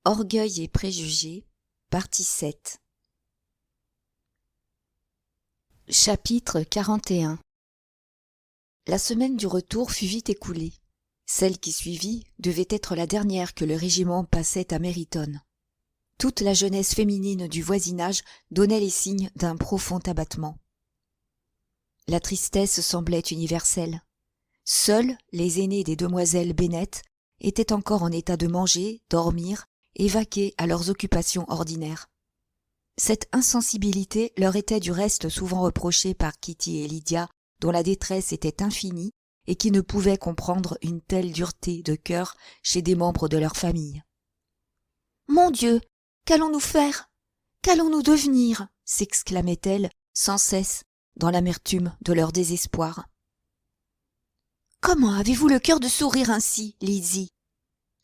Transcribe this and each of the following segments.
Orgueil et préjugés, partie 7. Chapitre 41. La semaine du retour fut vite écoulée. Celle qui suivit devait être la dernière que le régiment passait à Meriton. Toute la jeunesse féminine du voisinage donnait les signes d'un profond abattement. La tristesse semblait universelle. Seules les aînées des demoiselles Bennet étaient encore en état de manger, dormir et vaquer à leurs occupations ordinaires. Cette insensibilité leur était du reste souvent reprochée par Kitty et Lydia, dont la détresse était infinie et qui ne pouvaient comprendre une telle dureté de cœur chez des membres de leur famille. « Mon Dieu, qu'allons-nous faire? Qu'allons-nous devenir ?» s'exclamaient-elles sans cesse dans l'amertume de leur désespoir. « Comment avez-vous le cœur de sourire ainsi, Lizzie ?»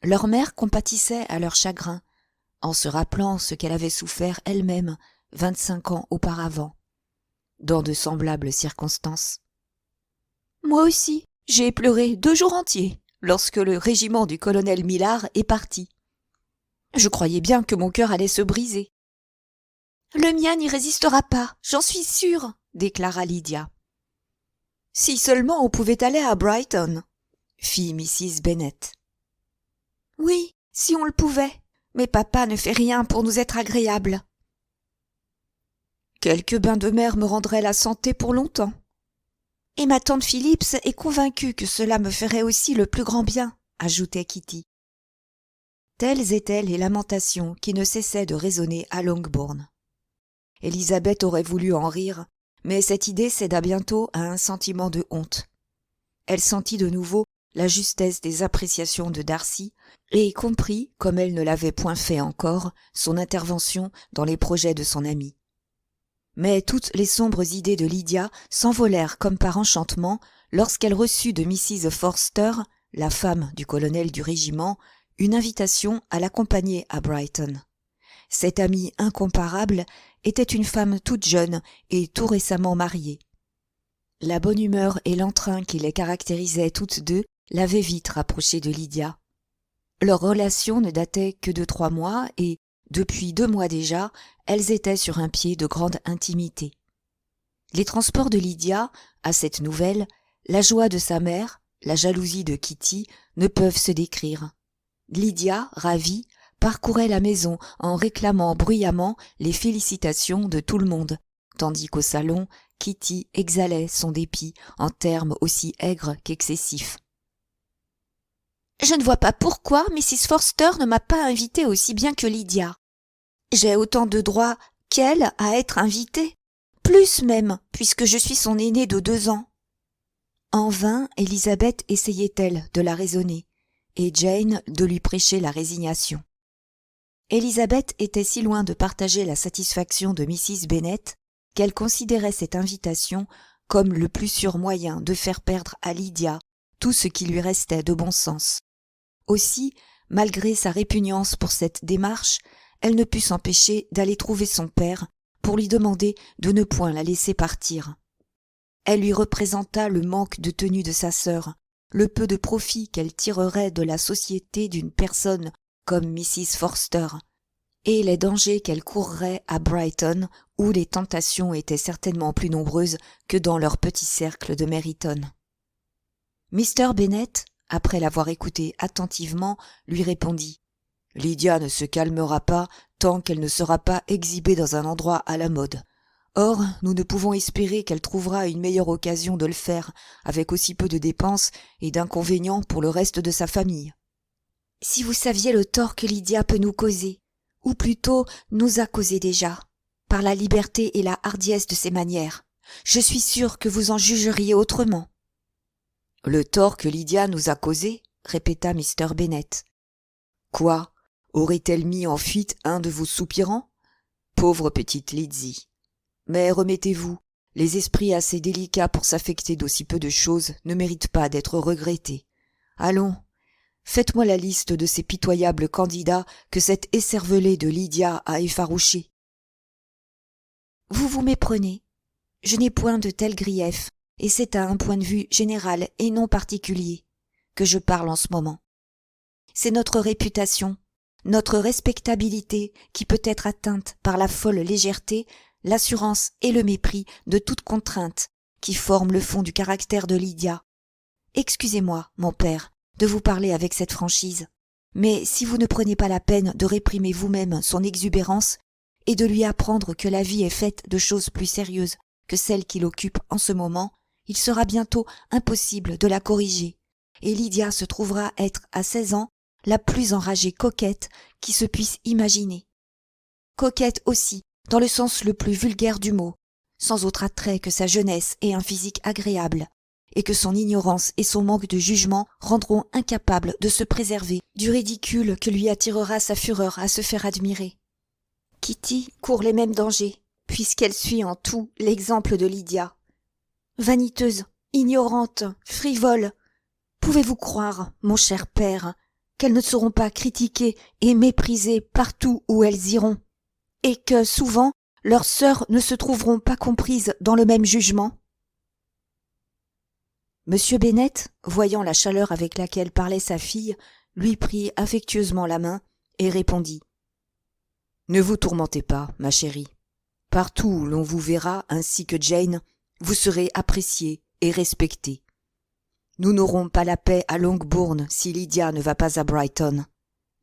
Leur mère compatissait à leur chagrin, en se rappelant ce qu'elle avait souffert elle-même 25 ans auparavant, dans de semblables circonstances. « Moi aussi, j'ai pleuré 2 jours entiers lorsque le régiment du colonel Millard est parti. Je croyais bien que mon cœur allait se briser. »« Le mien n'y résistera pas, j'en suis sûre, » déclara Lydia. « Si seulement on pouvait aller à Brighton, » fit Mrs. Bennet. « Oui, si on le pouvait, mais papa ne fait rien pour nous être agréable. »« Quelques bains de mer me rendraient la santé pour longtemps. Et ma tante Phillips est convaincue que cela me ferait aussi le plus grand bien, » ajoutait Kitty. Telles étaient les lamentations qui ne cessaient de résonner à Longbourn. Élisabeth aurait voulu en rire, mais cette idée céda bientôt à un sentiment de honte. Elle sentit de nouveau la justesse des appréciations de Darcy et comprit, comme elle ne l'avait point fait encore, son intervention dans les projets de son amie. Mais toutes les sombres idées de Lydia s'envolèrent comme par enchantement lorsqu'elle reçut de Mrs. Forster, la femme du colonel du régiment, une invitation à l'accompagner à Brighton. Cette amie incomparable était une femme toute jeune et tout récemment mariée. La bonne humeur et l'entrain qui les caractérisaient toutes deux l'avaient vite rapprochée de Lydia. Leur relation ne datait que de 3 mois et, depuis 2 mois déjà, elles étaient sur un pied de grande intimité. Les transports de Lydia, à cette nouvelle, la joie de sa mère, la jalousie de Kitty, ne peuvent se décrire. Lydia, ravie, parcourait la maison en réclamant bruyamment les félicitations de tout le monde, tandis qu'au salon, Kitty exhalait son dépit en termes aussi aigres qu'excessifs. « Je ne vois pas pourquoi Mrs. Forster ne m'a pas invitée aussi bien que Lydia. J'ai autant de droits qu'elle à être invitée, plus même, puisque je suis son aînée de 2 ans. » En vain, Élisabeth essayait-elle de la raisonner, et Jane de lui prêcher la résignation. Élisabeth était si loin de partager la satisfaction de Mrs. Bennet qu'elle considérait cette invitation comme le plus sûr moyen de faire perdre à Lydia tout ce qui lui restait de bon sens. Aussi, malgré sa répugnance pour cette démarche, elle ne put s'empêcher d'aller trouver son père pour lui demander de ne point la laisser partir. Elle lui représenta le manque de tenue de sa sœur, le peu de profit qu'elle tirerait de la société d'une personne comme Mrs. Forster, et les dangers qu'elle courrait à Brighton, où les tentations étaient certainement plus nombreuses que dans leur petit cercle de Meriton. Mr. Bennet, après l'avoir écouté attentivement, lui répondit « Lydia ne se calmera pas tant qu'elle ne sera pas exhibée dans un endroit à la mode. Or, nous ne pouvons espérer qu'elle trouvera une meilleure occasion de le faire, avec aussi peu de dépenses et d'inconvénients pour le reste de sa famille. » « Si vous saviez le tort que Lydia peut nous causer, ou plutôt nous a causé déjà, par la liberté et la hardiesse de ses manières, je suis sûre que vous en jugeriez autrement. »« Le tort que Lydia nous a causé ?» répéta Mr. Bennet. « Quoi, aurait-elle mis en fuite un de vos soupirants ? Pauvre petite Lizzie. Mais remettez-vous, les esprits assez délicats pour s'affecter d'aussi peu de choses ne méritent pas d'être regrettés. Allons, faites-moi la liste de ces pitoyables candidats que cette écervelée de Lydia a effarouchés. »« Vous vous méprenez. Je n'ai point de tels griefs, et c'est à un point de vue général et non particulier que je parle en ce moment. C'est notre réputation, notre respectabilité qui peut être atteinte par la folle légèreté, l'assurance et le mépris de toute contrainte qui forment le fond du caractère de Lydia. Excusez-moi, mon père, de vous parler avec cette franchise, mais si vous ne prenez pas la peine de réprimer vous-même son exubérance et de lui apprendre que la vie est faite de choses plus sérieuses que celles qui l'occupent en ce moment, il sera bientôt impossible de la corriger, et Lydia se trouvera être à 16 ans la plus enragée coquette qui se puisse imaginer. Coquette aussi, dans le sens le plus vulgaire du mot, sans autre attrait que sa jeunesse et un physique agréable, et que son ignorance et son manque de jugement rendront incapable de se préserver du ridicule que lui attirera sa fureur à se faire admirer. Kitty court les mêmes dangers, puisqu'elle suit en tout l'exemple de Lydia. Vaniteuse, ignorante, frivole, pouvez-vous croire, mon cher père, qu'elles ne seront pas critiquées et méprisées partout où elles iront, et que, souvent, leurs sœurs ne se trouveront pas comprises dans le même jugement? Monsieur Bennet, voyant la chaleur avec laquelle parlait sa fille, lui prit affectueusement la main et répondit. « Ne vous tourmentez pas, ma chérie. Partout où l'on vous verra, ainsi que Jane, vous serez appréciée et respectée. Nous n'aurons pas la paix à Longbourn si Lydia ne va pas à Brighton.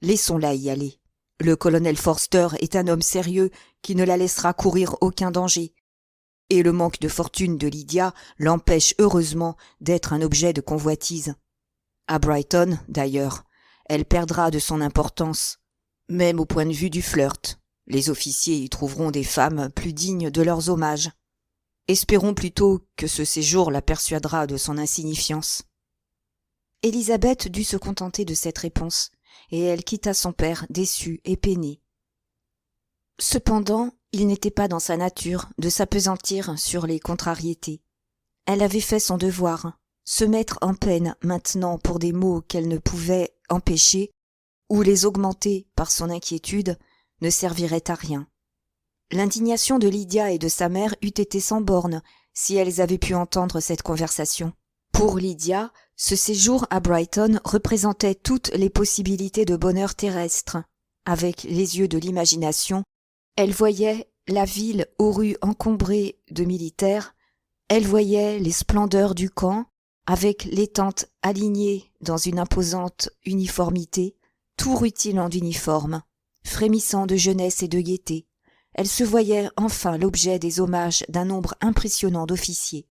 Laissons-la y aller. Le colonel Forster est un homme sérieux qui ne la laissera courir aucun danger. Et le manque de fortune de Lydia l'empêche heureusement d'être un objet de convoitise. À Brighton, d'ailleurs, elle perdra de son importance, même au point de vue du flirt. Les officiers y trouveront des femmes plus dignes de leurs hommages. Espérons plutôt que ce séjour la persuadera de son insignifiance. » Élisabeth dut se contenter de cette réponse, et elle quitta son père déçue et peinée. Cependant, il n'était pas dans sa nature de s'appesantir sur les contrariétés. Elle avait fait son devoir, se mettre en peine maintenant pour des maux qu'elle ne pouvait empêcher, ou les augmenter par son inquiétude, ne servirait à rien. L'indignation de Lydia et de sa mère eût été sans bornes si elles avaient pu entendre cette conversation. Pour Lydia, ce séjour à Brighton représentait toutes les possibilités de bonheur terrestre. Avec les yeux de l'imagination, elle voyait la ville aux rues encombrées de militaires, elle voyait les splendeurs du camp, avec les tentes alignées dans une imposante uniformité, tout rutilant d'uniforme, frémissant de jeunesse et de gaieté. Elle se voyait enfin l'objet des hommages d'un nombre impressionnant d'officiers.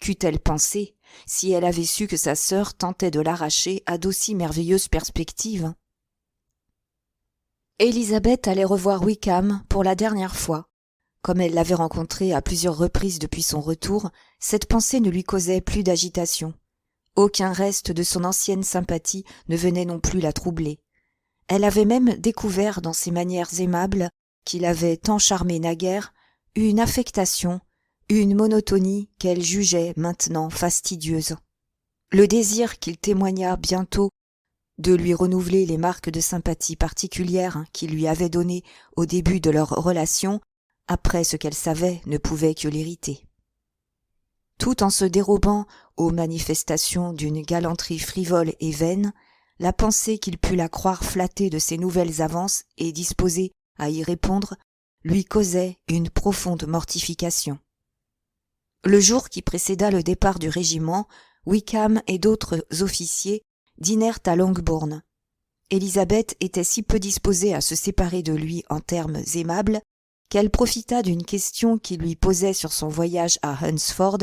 Qu'eût-elle pensé si elle avait su que sa sœur tentait de l'arracher à d'aussi merveilleuses perspectives? Élisabeth allait revoir Wickham pour la dernière fois. Comme elle l'avait rencontré à plusieurs reprises depuis son retour, cette pensée ne lui causait plus d'agitation. Aucun reste de son ancienne sympathie ne venait non plus la troubler. Elle avait même découvert dans ses manières aimables, qui l'avaient tant charmée naguère, une affectation, une monotonie qu'elle jugeait maintenant fastidieuse. Le désir qu'il témoigna bientôt de lui renouveler les marques de sympathie particulières qu'il lui avait données au début de leur relation, après ce qu'elle savait, ne pouvait que l'irriter. Tout en se dérobant aux manifestations d'une galanterie frivole et vaine, la pensée qu'il pût la croire flattée de ses nouvelles avances et disposée à y répondre lui causait une profonde mortification. Le jour qui précéda le départ du régiment, Wickham et d'autres officiers dînèrent à Longbourn. Élisabeth était si peu disposée à se séparer de lui en termes aimables qu'elle profita d'une question qu'il lui posait sur son voyage à Hunsford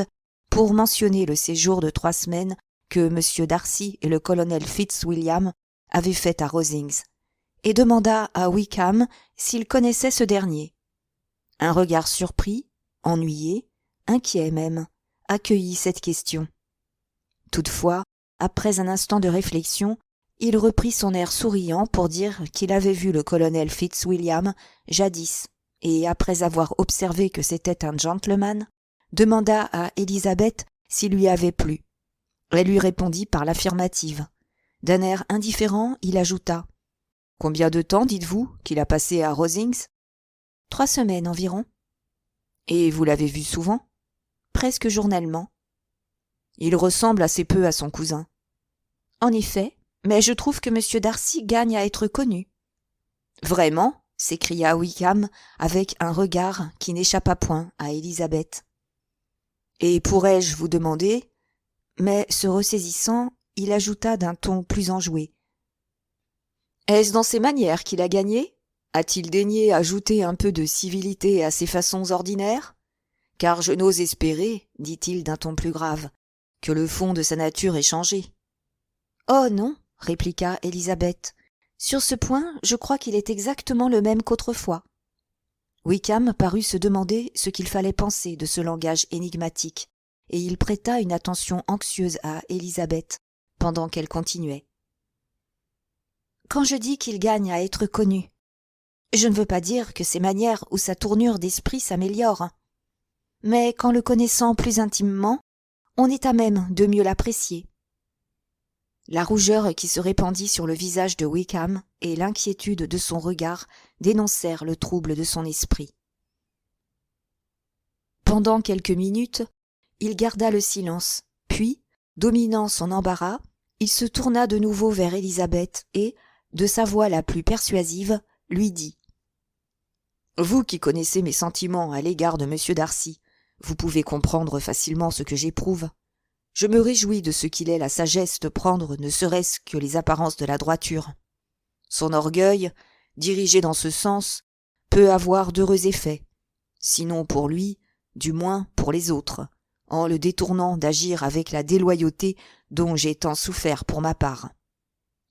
pour mentionner le séjour de 3 semaines que M. Darcy et le colonel Fitzwilliam avaient fait à Rosings, et demanda à Wickham s'il connaissait ce dernier. Un regard surpris, ennuyé, inquiet même, accueillit cette question. Toutefois, après un instant de réflexion, il reprit son air souriant pour dire qu'il avait vu le colonel Fitzwilliam jadis, et après avoir observé que c'était un gentleman, demanda à Élisabeth s'il lui avait plu. Elle lui répondit par l'affirmative. D'un air indifférent, il ajouta « Combien de temps, dites-vous, qu'il a passé à Rosings ?»« 3 semaines environ. »« Et vous l'avez vu souvent ?»« Presque journellement. »« Il ressemble assez peu à son cousin. »« En effet, mais je trouve que M. Darcy gagne à être connu. Vraiment ? S'écria Wickham avec un regard qui n'échappa point à Élisabeth. Et pourrais-je vous demander ? Mais se ressaisissant, il ajouta d'un ton plus enjoué. Est-ce dans ses manières qu'il a gagné ? A-t-il daigné ajouter un peu de civilité à ses façons ordinaires ? Car je n'ose espérer, dit-il d'un ton plus grave, que le fond de sa nature ait changé. Oh non, répliqua Élisabeth. Sur ce point, je crois qu'il est exactement le même qu'autrefois. Wickham parut se demander ce qu'il fallait penser de ce langage énigmatique, et il prêta une attention anxieuse à Élisabeth, pendant qu'elle continuait. Quand je dis qu'il gagne à être connu, je ne veux pas dire que ses manières ou sa tournure d'esprit s'améliorent. Mais qu'en le connaissant plus intimement, on est à même de mieux l'apprécier. La rougeur qui se répandit sur le visage de Wickham et l'inquiétude de son regard dénoncèrent le trouble de son esprit. Pendant quelques minutes, il garda le silence, puis, dominant son embarras, il se tourna de nouveau vers Élisabeth et, de sa voix la plus persuasive, lui dit « Vous qui connaissez mes sentiments à l'égard de M. Darcy, vous pouvez comprendre facilement ce que j'éprouve. Je me réjouis de ce qu'il ait la sagesse de prendre ne serait-ce que les apparences de la droiture. Son orgueil, dirigé dans ce sens, peut avoir d'heureux effets, sinon pour lui, du moins pour les autres, en le détournant d'agir avec la déloyauté dont j'ai tant souffert pour ma part.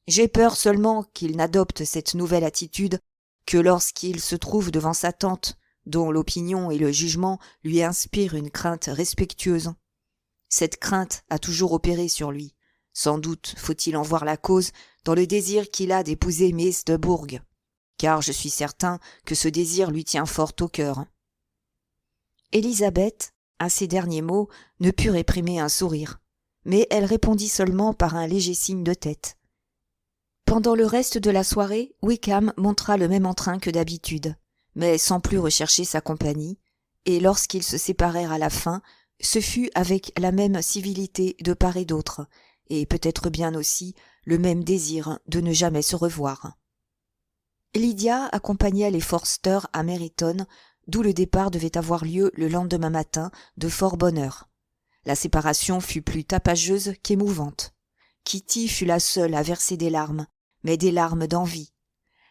J'ai peur seulement qu'il n'adopte cette nouvelle attitude que lorsqu'il se trouve devant sa tante, dont l'opinion et le jugement lui inspirent une crainte respectueuse. Cette crainte a toujours opéré sur lui. Sans doute faut-il en voir la cause dans le désir qu'il a d'épouser Miss de Bourgh, car je suis certain que ce désir lui tient fort au cœur. Élisabeth, à ces derniers mots, ne put réprimer un sourire, mais elle répondit seulement par un léger signe de tête. Pendant le reste de la soirée, Wickham montra le même entrain que d'habitude, mais sans plus rechercher sa compagnie, et lorsqu'ils se séparèrent à la fin, ce fut avec la même civilité de part et d'autre, et peut-être bien aussi le même désir de ne jamais se revoir. Lydia accompagna les Forster à Meryton, d'où le départ devait avoir lieu le lendemain matin de fort bonne heure. La séparation fut plus tapageuse qu'émouvante. Kitty fut la seule à verser des larmes, mais des larmes d'envie.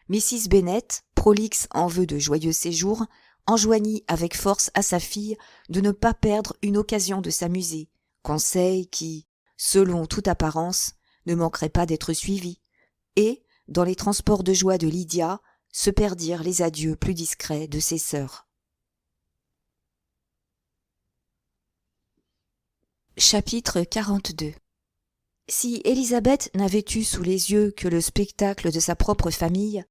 Mrs. Bennet, prolixe en vœux de joyeux séjours, enjoignit avec force à sa fille de ne pas perdre une occasion de s'amuser, conseil qui, selon toute apparence, ne manquerait pas d'être suivi, et, dans les transports de joie de Lydia, se perdirent les adieux plus discrets de ses sœurs. Chapitre 42. Si Élisabeth n'avait eu sous les yeux que le spectacle de sa propre famille,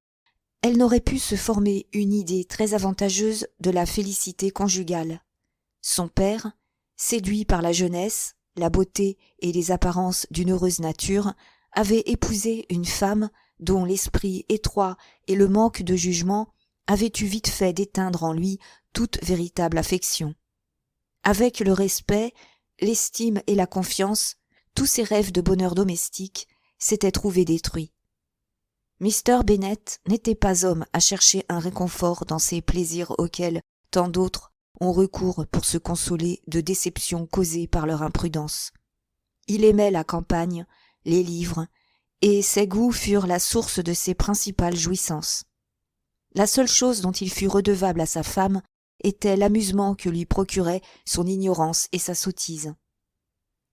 elle n'aurait pu se former une idée très avantageuse de la félicité conjugale. Son père, séduit par la jeunesse, la beauté et les apparences d'une heureuse nature, avait épousé une femme dont l'esprit étroit et le manque de jugement avaient eu vite fait d'éteindre en lui toute véritable affection. Avec le respect, l'estime et la confiance, tous ses rêves de bonheur domestique s'étaient trouvés détruits. Mr. Bennet n'était pas homme à chercher un réconfort dans ces plaisirs auxquels tant d'autres ont recours pour se consoler de déceptions causées par leur imprudence. Il aimait la campagne, les livres, et ses goûts furent la source de ses principales jouissances. La seule chose dont il fut redevable à sa femme était l'amusement que lui procuraient son ignorance et sa sottise.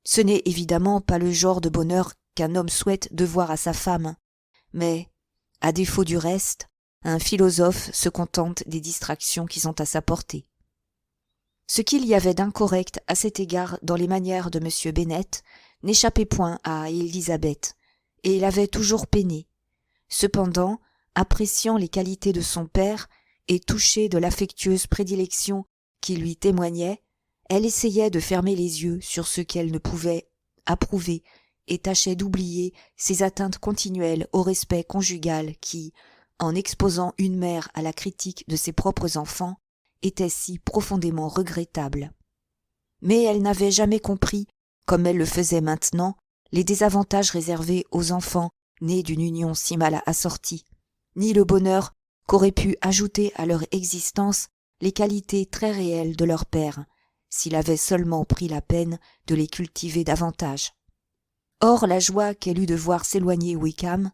Ce n'est évidemment pas le genre de bonheur qu'un homme souhaite devoir à sa femme, mais, à défaut du reste, un philosophe se contente des distractions qui sont à sa portée. Ce qu'il y avait d'incorrect à cet égard dans les manières de M. Bennet n'échappait point à Élisabeth, et il avait toujours peiné. Cependant, appréciant les qualités de son père et touchée de l'affectueuse prédilection qu'il lui témoignait, elle essayait de fermer les yeux sur ce qu'elle ne pouvait approuver et tâchait d'oublier ces atteintes continuelles au respect conjugal qui, en exposant une mère à la critique de ses propres enfants, étaient si profondément regrettables. Mais elle n'avait jamais compris, comme elle le faisait maintenant, les désavantages réservés aux enfants nés d'une union si mal assortie, ni le bonheur qu'auraient pu ajouter à leur existence les qualités très réelles de leur père, s'il avait seulement pris la peine de les cultiver davantage. Hors la joie qu'elle eut de voir s'éloigner Wickham,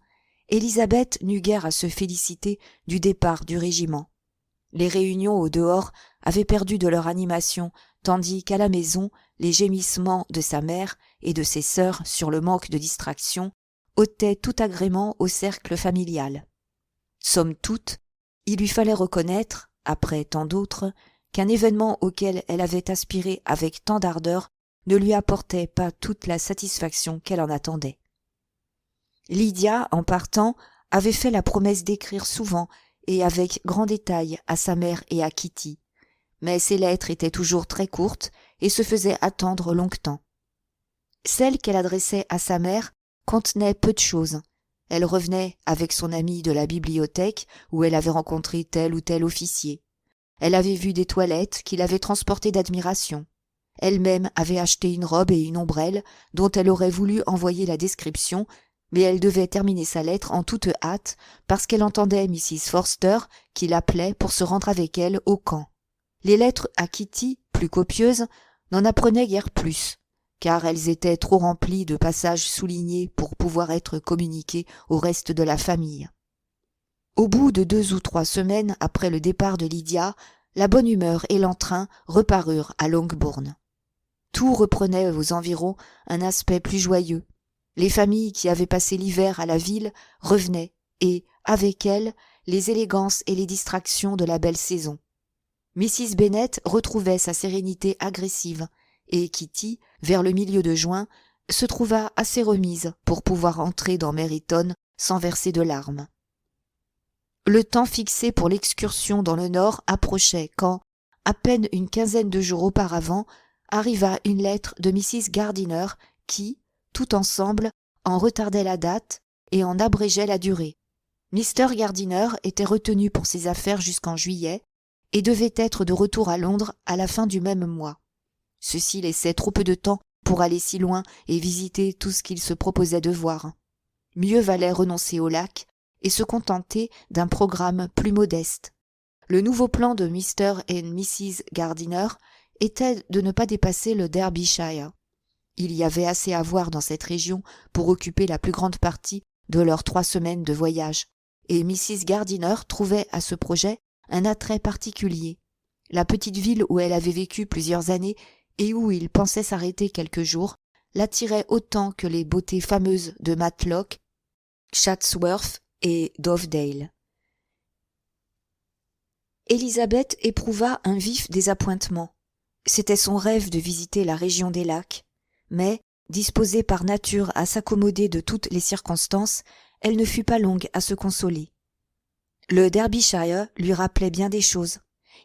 Élisabeth n'eut guère à se féliciter du départ du régiment. Les réunions au dehors avaient perdu de leur animation, tandis qu'à la maison, les gémissements de sa mère et de ses sœurs sur le manque de distraction ôtaient tout agrément au cercle familial. Somme toute, il lui fallait reconnaître, après tant d'autres, qu'un événement auquel elle avait aspiré avec tant d'ardeur ne lui apportait pas toute la satisfaction qu'elle en attendait. Lydia, en partant, avait fait la promesse d'écrire souvent et avec grand détail à sa mère et à Kitty, mais ses lettres étaient toujours très courtes et se faisaient attendre longtemps. Celle qu'elle adressait à sa mère contenait peu de choses. Elle revenait avec son amie de la bibliothèque où elle avait rencontré tel ou tel officier. Elle avait vu des toilettes qui l'avaient transportée d'admiration. Elle-même avait acheté une robe et une ombrelle dont elle aurait voulu envoyer la description, mais elle devait terminer sa lettre en toute hâte parce qu'elle entendait Mrs. Forster qui l'appelait pour se rendre avec elle au camp. Les lettres à Kitty, plus copieuses, n'en apprenaient guère plus, car elles étaient trop remplies de passages soulignés pour pouvoir être communiquées au reste de la famille. Au bout de 2 ou 3 semaines après le départ de Lydia, la bonne humeur et l'entrain reparurent à Longbourn. Tout reprenait aux environs un aspect plus joyeux. Les familles qui avaient passé l'hiver à la ville revenaient, et, avec elles, les élégances et les distractions de la belle saison. Mrs. Bennet retrouvait sa sérénité agressive, et Kitty, vers le milieu de juin, se trouva assez remise pour pouvoir entrer dans Meryton sans verser de larmes. Le temps fixé pour l'excursion dans le nord approchait quand, à peine une quinzaine de jours auparavant, arriva une lettre de Mrs. Gardiner qui, tout ensemble, en retardait la date et en abrégeait la durée. Mr. Gardiner était retenu pour ses affaires jusqu'en juillet et devait être de retour à Londres à la fin du même mois. Ceci laissait trop peu de temps pour aller si loin et visiter tout ce qu'il se proposait de voir. Mieux valait renoncer au lac et se contenter d'un programme plus modeste. Le nouveau plan de Mr. et Mrs. Gardiner était de ne pas dépasser le Derbyshire. Il y avait assez à voir dans cette région pour occuper la plus grande partie de leurs 3 semaines de voyage, et Mrs. Gardiner trouvait à ce projet un attrait particulier. La petite ville où elle avait vécu plusieurs années et où il pensait s'arrêter quelques jours l'attirait autant que les beautés fameuses de Matlock, Chatsworth et Dovedale. Élisabeth éprouva un vif désappointement. C'était son rêve de visiter la région des lacs, mais, disposée par nature à s'accommoder de toutes les circonstances, elle ne fut pas longue à se consoler. Le Derbyshire lui rappelait bien des choses.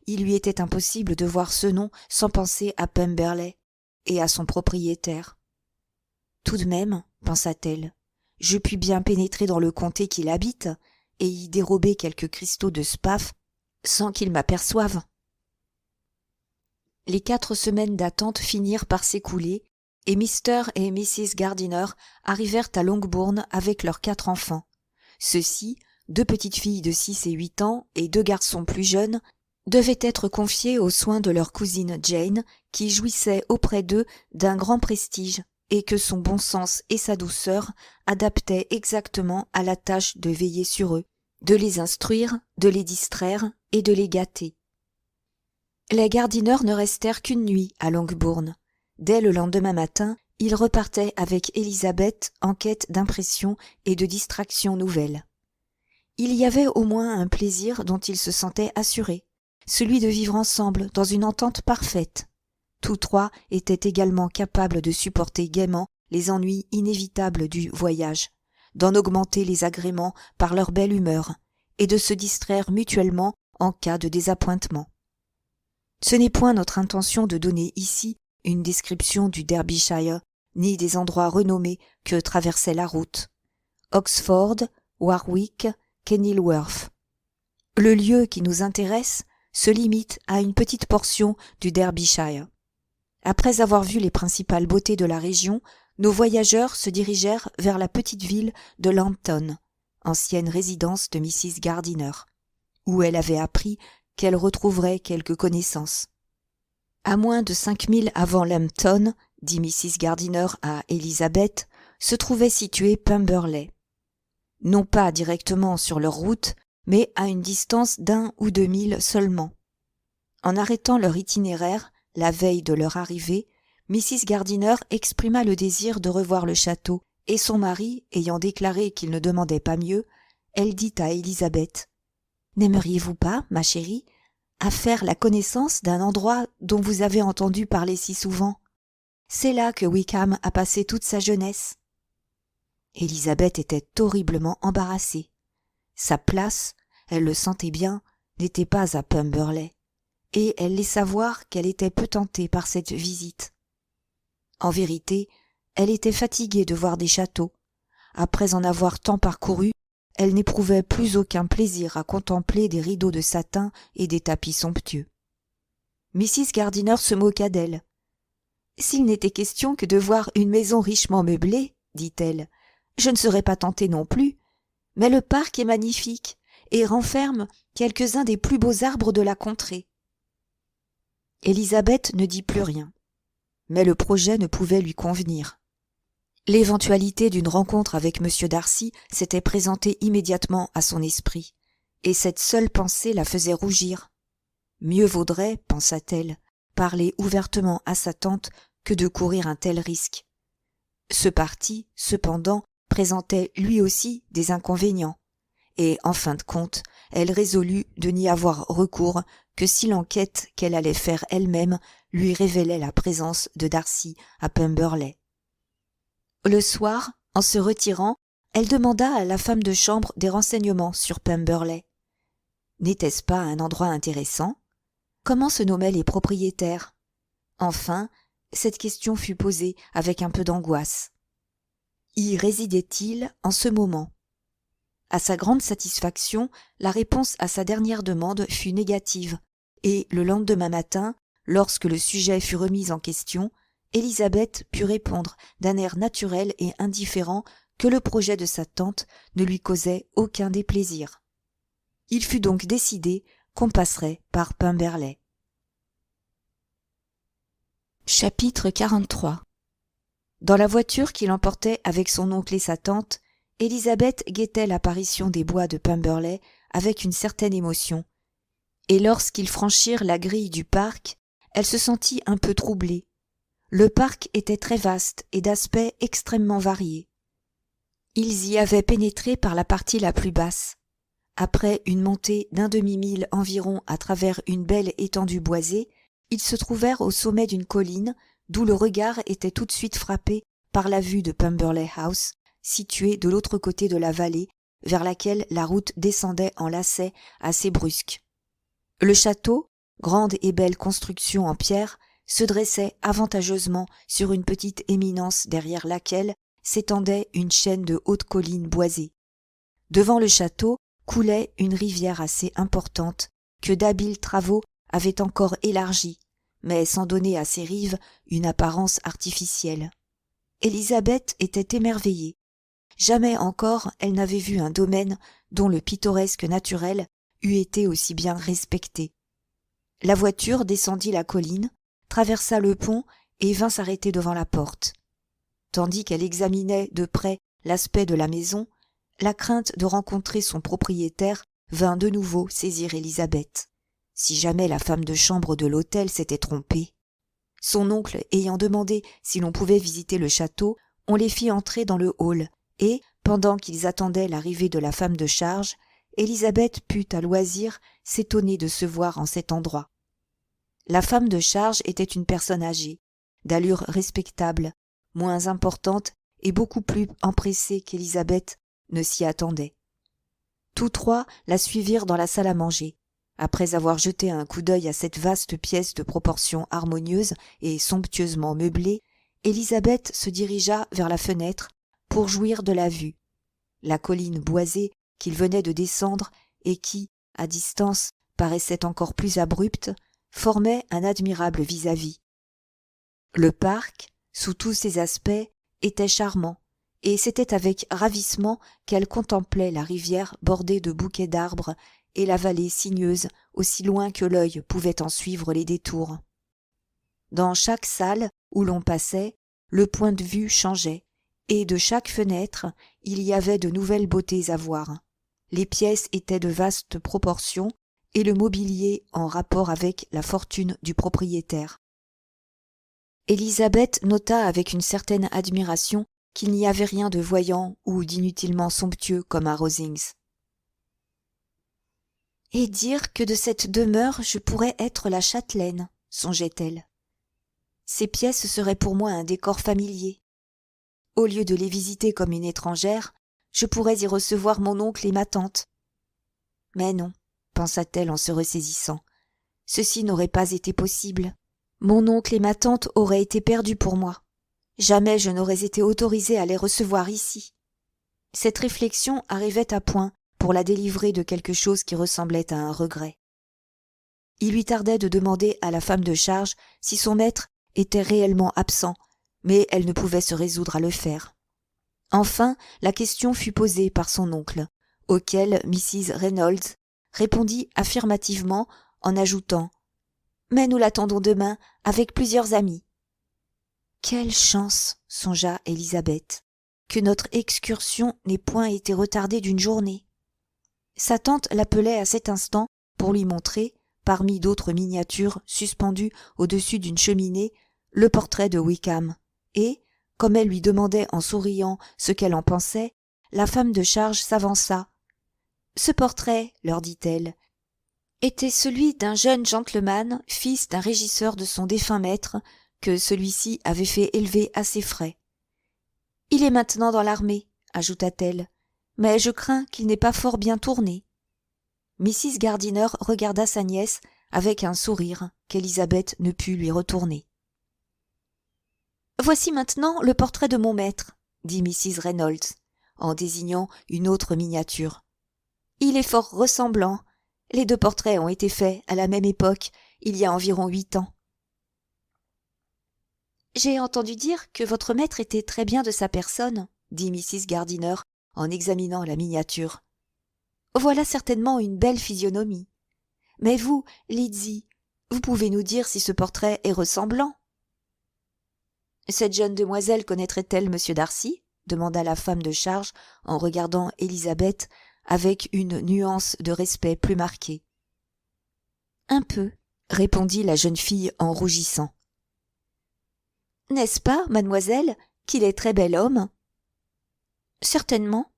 Il lui était impossible de voir ce nom sans penser à Pemberley et à son propriétaire. Tout de même, pensa-t-elle, je puis bien pénétrer dans le comté qu'il habite et y dérober quelques cristaux de Spath sans qu'il m'aperçoive. Les 4 semaines d'attente finirent par s'écouler et Mr. et Mrs. Gardiner arrivèrent à Longbourn avec leurs 4 enfants. Ceux-ci, 2 petites filles de 6 et 8 ans et 2 garçons plus jeunes, devaient être confiés aux soins de leur cousine Jane, qui jouissait auprès d'eux d'un grand prestige et que son bon sens et sa douceur adaptaient exactement à la tâche de veiller sur eux, de les instruire, de les distraire et de les gâter. Les Gardiner ne restèrent qu'une nuit à Longbourn. Dès le lendemain matin, ils repartaient avec Élisabeth en quête d'impressions et de distractions nouvelles. Il y avait au moins un plaisir dont ils se sentaient assurés, celui de vivre ensemble dans une entente parfaite. Tous 3 étaient également capables de supporter gaiement les ennuis inévitables du voyage, d'en augmenter les agréments par leur belle humeur, et de se distraire mutuellement en cas de désappointement. Ce n'est point notre intention de donner ici une description du Derbyshire, ni des endroits renommés que traversait la route. Oxford, Warwick, Kenilworth. Le lieu qui nous intéresse se limite à une petite portion du Derbyshire. Après avoir vu les principales beautés de la région, nos voyageurs se dirigèrent vers la petite ville de Lambton, ancienne résidence de Mrs. Gardiner. où elle avait appris qu'elle retrouverait quelques connaissances. À moins de 5 milles avant Lambton, dit Mrs. Gardiner à Elizabeth, se trouvait situé Pemberley. Non pas directement sur leur route, mais à une distance d'1 ou 2 milles seulement. En arrêtant leur itinéraire, la veille de leur arrivée, Mrs. Gardiner exprima le désir de revoir le château, et son mari, ayant déclaré qu'il ne demandait pas mieux, elle dit à Elizabeth : « N'aimeriez-vous pas, ma chérie, à faire la connaissance d'un endroit dont vous avez entendu parler si souvent ? C'est là que Wickham a passé toute sa jeunesse. » Elizabeth était horriblement embarrassée. Sa place, elle le sentait bien, n'était pas à Pemberley, et elle laissa voir qu'elle était peu tentée par cette visite. En vérité, elle était fatiguée de voir des châteaux. Après en avoir tant parcouru, elle n'éprouvait plus aucun plaisir à contempler des rideaux de satin et des tapis somptueux. Mrs. Gardiner se moqua d'elle. « S'il n'était question que de voir une maison richement meublée, dit-elle, je ne serais pas tentée non plus, mais le parc est magnifique et renferme quelques-uns des plus beaux arbres de la contrée. » Élisabeth ne dit plus rien, mais le projet ne pouvait lui convenir. L'éventualité d'une rencontre avec M. Darcy s'était présentée immédiatement à son esprit, et cette seule pensée la faisait rougir. Mieux vaudrait, pensa-t-elle, parler ouvertement à sa tante que de courir un tel risque. Ce parti, cependant, présentait lui aussi des inconvénients, et en fin de compte, elle résolut de n'y avoir recours que si l'enquête qu'elle allait faire elle-même lui révélait la présence de Darcy à Pemberley. Le soir, en se retirant, elle demanda à la femme de chambre des renseignements sur Pemberley. N'était-ce pas un endroit intéressant ? Comment se nommaient les propriétaires ? Enfin, cette question fut posée avec un peu d'angoisse. Y résidait-il en ce moment ? À sa grande satisfaction, la réponse à sa dernière demande fut négative, et le lendemain matin, lorsque le sujet fut remis en question, Élisabeth put répondre d'un air naturel et indifférent que le projet de sa tante ne lui causait aucun déplaisir. Il fut donc décidé qu'on passerait par Pemberley. Chapitre 43. Dans la voiture qui l'emportait avec son oncle et sa tante, Élisabeth guettait l'apparition des bois de Pemberley avec une certaine émotion, et lorsqu'ils franchirent la grille du parc, elle se sentit un peu troublée. Le parc était très vaste et d'aspect extrêmement varié. Ils y avaient pénétré par la partie la plus basse. Après une montée d'1 demi-mille environ à travers une belle étendue boisée, ils se trouvèrent au sommet d'une colline, d'où le regard était tout de suite frappé par la vue de Pemberley House, située de l'autre côté de la vallée, vers laquelle la route descendait en lacets assez brusques. Le château, grande et belle construction en pierre, se dressait avantageusement sur une petite éminence derrière laquelle s'étendait une chaîne de hautes collines boisées. Devant le château coulait une rivière assez importante que d'habiles travaux avaient encore élargie, mais sans donner à ses rives une apparence artificielle. Élisabeth était émerveillée. Jamais encore elle n'avait vu un domaine dont le pittoresque naturel eût été aussi bien respecté. La voiture descendit la colline, traversa le pont et vint s'arrêter devant la porte. Tandis qu'elle examinait de près l'aspect de la maison, la crainte de rencontrer son propriétaire vint de nouveau saisir Élisabeth. Si jamais la femme de chambre de l'hôtel s'était trompée. Son oncle ayant demandé si l'on pouvait visiter le château, on les fit entrer dans le hall, et, pendant qu'ils attendaient l'arrivée de la femme de charge, Élisabeth put à loisir s'étonner de se voir en cet endroit. La femme de charge était une personne âgée, d'allure respectable, moins importante et beaucoup plus empressée qu'Élisabeth ne s'y attendait. Tous trois la suivirent dans la salle à manger. Après avoir jeté un coup d'œil à cette vaste pièce de proportions harmonieuses et somptueusement meublée, Élisabeth se dirigea vers la fenêtre pour jouir de la vue. La colline boisée qu'ils venaient de descendre et qui, à distance, paraissait encore plus abrupte, formait un admirable vis-à-vis. Le parc, sous tous ses aspects, était charmant, et c'était avec ravissement qu'elle contemplait la rivière bordée de bouquets d'arbres et la vallée sinueuse aussi loin que l'œil pouvait en suivre les détours. Dans chaque salle où l'on passait, le point de vue changeait, et de chaque fenêtre, il y avait de nouvelles beautés à voir. Les pièces étaient de vastes proportions, et le mobilier en rapport avec la fortune du propriétaire. Élisabeth nota avec une certaine admiration qu'il n'y avait rien de voyant ou d'inutilement somptueux comme à Rosings. « Et dire que de cette demeure je pourrais être la châtelaine, songeait-elle. Ces pièces seraient pour moi un décor familier. Au lieu de les visiter comme une étrangère, je pourrais y recevoir mon oncle et ma tante. Mais non, pensa-t-elle en se ressaisissant, ceci n'aurait pas été possible. Mon oncle et ma tante auraient été perdus pour moi. Jamais je n'aurais été autorisée à les recevoir ici. Cette réflexion arrivait à point pour la délivrer de quelque chose qui ressemblait à un regret. Il lui tardait de demander à la femme de charge si son maître était réellement absent, mais elle ne pouvait se résoudre à le faire. Enfin, la question fut posée par son oncle, auquel Mrs. Reynolds répondit affirmativement en ajoutant « Mais nous l'attendons demain avec plusieurs amis. » Quelle chance, songea Élisabeth, que notre excursion n'ait point été retardée d'une journée. Sa tante l'appelait à cet instant pour lui montrer, parmi d'autres miniatures suspendues au-dessus d'une cheminée, le portrait de Wickham, et, comme elle lui demandait en souriant ce qu'elle en pensait, la femme de charge s'avança. « Ce portrait, leur dit-elle, était celui d'un jeune gentleman, fils d'un régisseur de son défunt maître, que celui-ci avait fait élever à ses frais. Il est maintenant dans l'armée, ajouta-t-elle, mais je crains qu'il n'ait pas fort bien tourné. » Mrs. Gardiner regarda sa nièce avec un sourire qu'Élisabeth ne put lui retourner. « Voici maintenant le portrait de mon maître, » dit Mrs. Reynolds, en désignant une autre miniature. « Il est fort ressemblant. Les deux portraits ont été faits à la même époque, il y a environ 8 ans. »« J'ai entendu dire que votre maître était très bien de sa personne, » dit Mrs. Gardiner en examinant la miniature. « Voilà certainement une belle physionomie. Mais vous, Lydie, vous pouvez nous dire si ce portrait est ressemblant ?» « Cette jeune demoiselle connaîtrait-elle monsieur Darcy ?» demanda la femme de charge en regardant Élisabeth avec une nuance de respect plus marquée. « Un peu, » répondit la jeune fille en rougissant. « N'est-ce pas, mademoiselle, qu'il est très bel homme ?»« Certainement. »«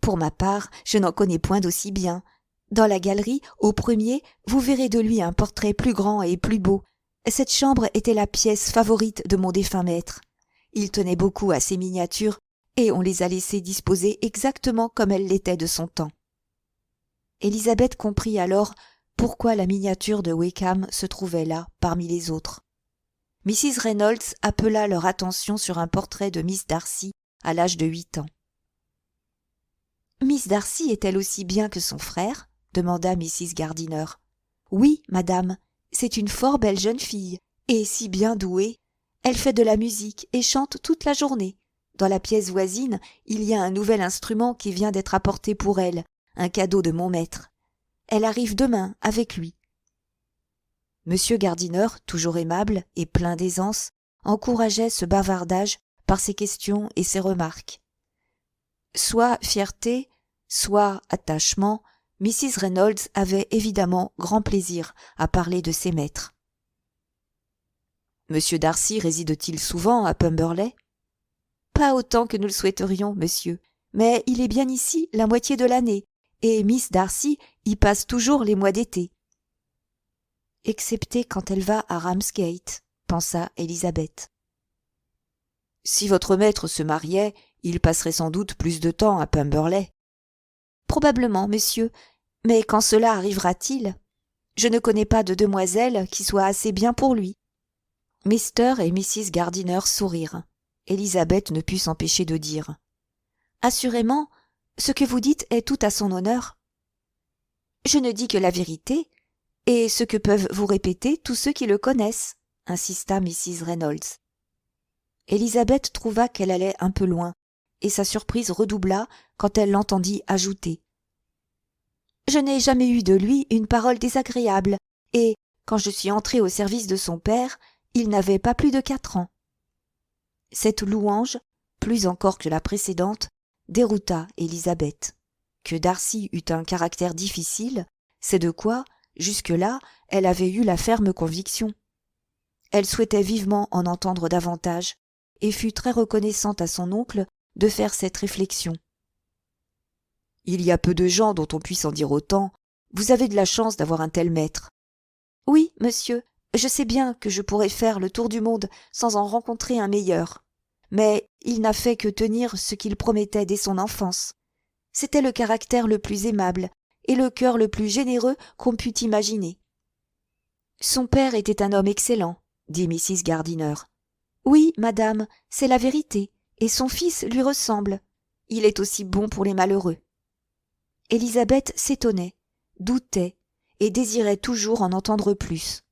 Pour ma part, je n'en connais point d'aussi bien. Dans la galerie, au premier, vous verrez de lui un portrait plus grand et plus beau. Cette chambre était la pièce favorite de mon défunt maître. Il tenait beaucoup à ces miniatures, et on les a laissées disposer exactement comme elles l'étaient de son temps. » Élisabeth comprit alors pourquoi la miniature de Wickham se trouvait là, parmi les autres. Mrs. Reynolds appela leur attention sur un portrait de Miss Darcy à l'âge de 8 ans. « Miss Darcy est-elle aussi bien que son frère ?» demanda Mrs. Gardiner. « Oui, madame, c'est une fort belle jeune fille, et si bien douée. Elle fait de la musique et chante toute la journée. Dans la pièce voisine, il y a un nouvel instrument qui vient d'être apporté pour elle, un cadeau de mon maître. Elle arrive demain avec lui. » Monsieur Gardiner, toujours aimable et plein d'aisance, encourageait ce bavardage par ses questions et ses remarques. Soit fierté, soit attachement, Mrs. Reynolds avait évidemment grand plaisir à parler de ses maîtres. « Monsieur Darcy réside-t-il souvent à Pemberley ?»« Pas autant que nous le souhaiterions, monsieur, mais il est bien ici la moitié de l'année, et Miss Darcy y passe toujours les mois d'été. »« Excepté quand elle va à Ramsgate, » pensa Élisabeth. « Si votre maître se mariait, il passerait sans doute plus de temps à Pemberley. »« Probablement, monsieur, mais quand cela arrivera-t-il ? Je ne connais pas de demoiselle qui soit assez bien pour lui. » Mr. et Mrs. Gardiner sourirent. Élisabeth ne put s'empêcher de dire « Assurément, ce que vous dites est tout à son honneur. »« Je ne dis que la vérité, et ce que peuvent vous répéter tous ceux qui le connaissent, » insista Mrs. Reynolds. Élisabeth trouva qu'elle allait un peu loin, et sa surprise redoubla quand elle l'entendit ajouter Je n'ai jamais eu de lui une parole désagréable, et, quand je suis entrée au service de son père, il n'avait pas plus de 4 ans. Cette louange, plus encore que la précédente, dérouta Élisabeth. Que Darcy eût un caractère difficile, c'est de quoi, jusque-là, elle avait eu la ferme conviction. Elle souhaitait vivement en entendre davantage, et fut très reconnaissante à son oncle de faire cette réflexion. « Il y a peu de gens dont on puisse en dire autant. Vous avez de la chance d'avoir un tel maître. »« Oui, monsieur, je sais bien que je pourrais faire le tour du monde sans en rencontrer un meilleur. Mais il n'a fait que tenir ce qu'il promettait dès son enfance. C'était le caractère le plus aimable et le cœur le plus généreux qu'on pût imaginer. »« Son père était un homme excellent, » dit Mrs. Gardiner. « Oui, madame, c'est la vérité, et son fils lui ressemble. Il est aussi bon pour les malheureux. » Élisabeth s'étonnait, doutait, et désirait toujours en entendre plus.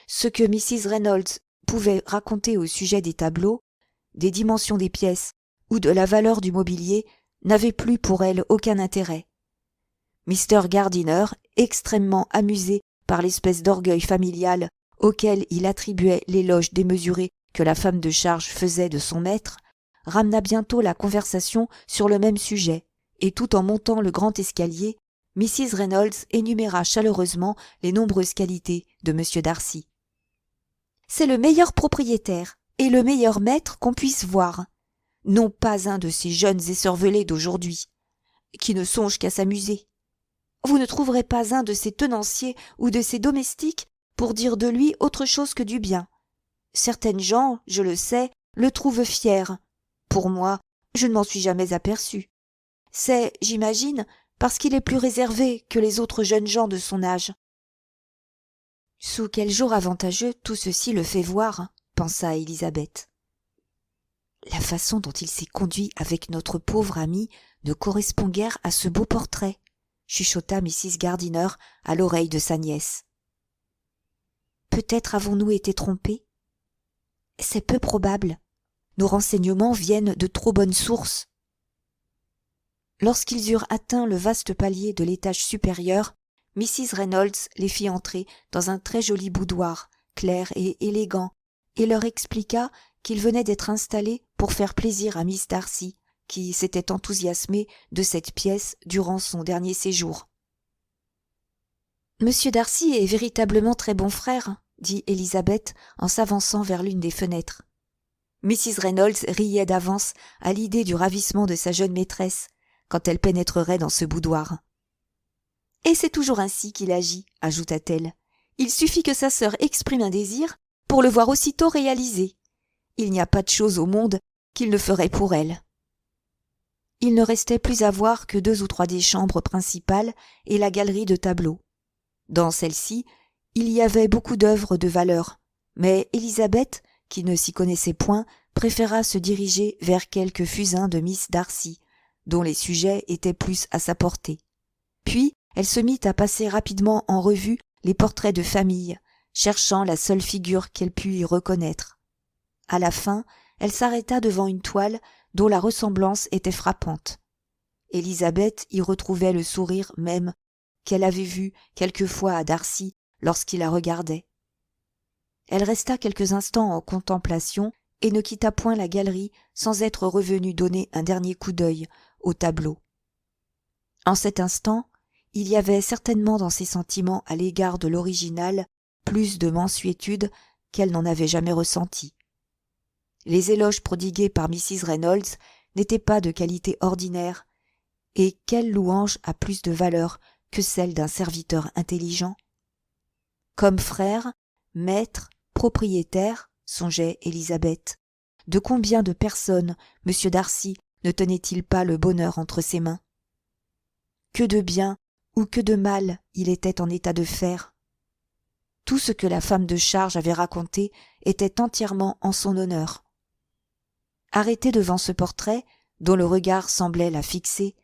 Ce que Mrs. Reynolds pouvait raconter au sujet des tableaux, des dimensions des pièces ou de la valeur du mobilier n'avait plus pour elle aucun intérêt. Mr. Gardiner, extrêmement amusé par l'espèce d'orgueil familial auquel il attribuait l'éloge démesuré que la femme de charge faisait de son maître, ramena bientôt la conversation sur le même sujet, et tout en montant le grand escalier, Mrs. Reynolds énuméra chaleureusement les nombreuses qualités de M. Darcy. « C'est le meilleur propriétaire et le meilleur maître qu'on puisse voir. Non pas un de ces jeunes écervelés d'aujourd'hui, qui ne songent qu'à s'amuser. Vous ne trouverez pas un de ces tenanciers ou de ces domestiques pour dire de lui autre chose que du bien. Certaines gens, je le sais, le trouvent fier. Pour moi, je ne m'en suis jamais aperçu. C'est, j'imagine, parce qu'il est plus réservé que les autres jeunes gens de son âge. » « Sous quel jour avantageux tout ceci le fait voir, pensa Élisabeth. La façon dont il s'est conduit avec notre pauvre ami ne correspond guère à ce beau portrait, chuchota Mrs. Gardiner à l'oreille de sa nièce. Peut-être avons-nous été trompés? C'est peu probable. Nos renseignements viennent de trop bonnes sources. Lorsqu'ils eurent atteint le vaste palier de l'étage supérieur, Mrs. Reynolds les fit entrer dans un très joli boudoir, clair et élégant, et leur expliqua qu'il venait d'être installé pour faire plaisir à Miss Darcy, qui s'était enthousiasmée de cette pièce durant son dernier séjour. « Monsieur Darcy est véritablement très bon frère, » dit Élisabeth en s'avançant vers l'une des fenêtres. Mrs. Reynolds riait d'avance à l'idée du ravissement de sa jeune maîtresse quand elle pénétrerait dans ce boudoir. « Et c'est toujours ainsi qu'il agit, » ajouta-t-elle. « Il suffit que sa sœur exprime un désir pour le voir aussitôt réalisé. Il n'y a pas de chose au monde qu'il ne ferait pour elle. » Il ne restait plus à voir que 2 ou 3 des chambres principales et la galerie de tableaux. Dans celle-ci, il y avait beaucoup d'œuvres de valeur, mais Élisabeth, qui ne s'y connaissait point, préféra se diriger vers quelques fusains de Miss Darcy, dont les sujets étaient plus à sa portée. Puis, elle se mit à passer rapidement en revue les portraits de famille, cherchant la seule figure qu'elle pût y reconnaître. À la fin, elle s'arrêta devant une toile dont la ressemblance était frappante. Élisabeth y retrouvait le sourire même qu'elle avait vu quelquefois à Darcy lorsqu'il la regardait. Elle resta quelques instants en contemplation et ne quitta point la galerie sans être revenue donner un dernier coup d'œil au tableau. En cet instant, il y avait certainement dans ses sentiments à l'égard de l'original plus de mansuétude qu'elle n'en avait jamais ressenti. Les éloges prodigués par Mrs. Reynolds n'étaient pas de qualité ordinaire, et quelle louange a plus de valeur que celle d'un serviteur intelligent? Comme frère, maître, propriétaire, songeait Élisabeth, de combien de personnes M. Darcy ne tenait-il pas le bonheur entre ses mains? Que de bien ou que de mal il était en état de faire. Tout ce que la femme de charge avait raconté était entièrement en son honneur. Arrêtée devant ce portrait, dont le regard semblait la fixer,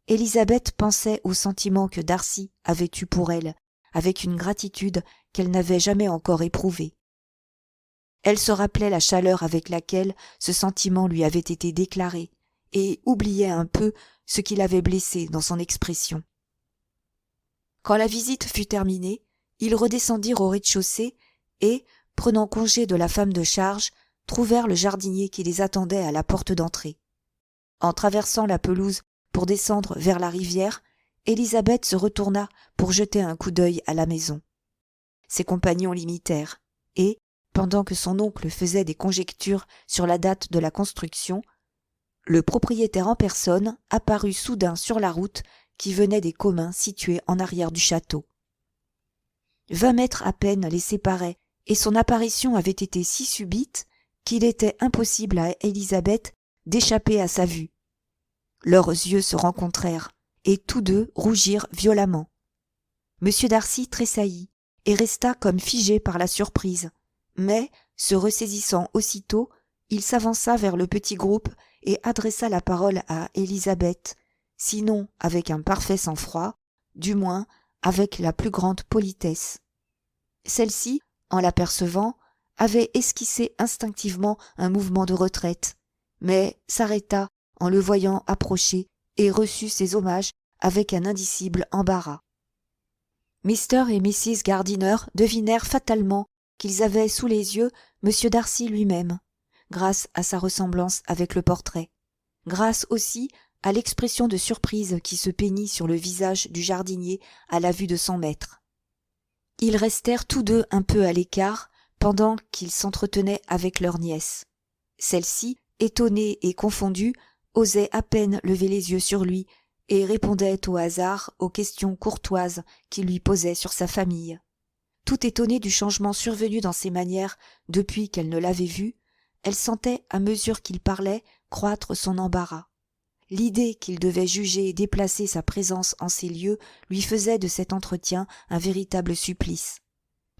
Élisabeth pensait au sentiment que Darcy avait eu pour elle, avec une gratitude qu'elle n'avait jamais encore éprouvée. Elle se rappelait la chaleur avec laquelle ce sentiment lui avait été déclaré, et oubliait un peu ce qui l'avait blessée dans son expression. Quand la visite fut terminée, ils redescendirent au rez-de-chaussée et, prenant congé de la femme de charge, trouvèrent le jardinier qui les attendait à la porte d'entrée. En traversant la pelouse pour descendre vers la rivière, Élisabeth se retourna pour jeter un coup d'œil à la maison. Ses compagnons l'imitèrent, et, pendant que son oncle faisait des conjectures sur la date de la construction, le propriétaire en personne apparut soudain sur la route qui venait des communs situés en arrière du château. 20 mètres à peine les séparaient, et son apparition avait été si subite qu'il était impossible à Élisabeth d'échapper à sa vue. Leurs yeux se rencontrèrent, et tous deux rougirent violemment. M. Darcy tressaillit et resta comme figé par la surprise, mais, se ressaisissant aussitôt, il s'avança vers le petit groupe et adressa la parole à Élisabeth, sinon avec un parfait sang-froid, du moins avec la plus grande politesse. Celle-ci, en l'apercevant, avait esquissé instinctivement un mouvement de retraite, mais s'arrêta en le voyant approcher et reçut ses hommages avec un indicible embarras. Mr. et Mrs. Gardiner devinèrent fatalement qu'ils avaient sous les yeux M. Darcy lui-même, grâce à sa ressemblance avec le portrait, grâce aussi à l'expression de surprise qui se peignit sur le visage du jardinier à la vue de son maître. Ils restèrent tous deux un peu à l'écart pendant qu'ils s'entretenaient avec leur nièce. Celle-ci, étonnée et confondue, osait à peine lever les yeux sur lui et répondait au hasard aux questions courtoises qu'il lui posait sur sa famille. Tout étonnée du changement survenu dans ses manières depuis qu'elle ne l'avait vu, elle sentait, à mesure qu'il parlait, croître son embarras. L'idée qu'il devait juger et déplacer sa présence en ces lieux lui faisait de cet entretien un véritable supplice.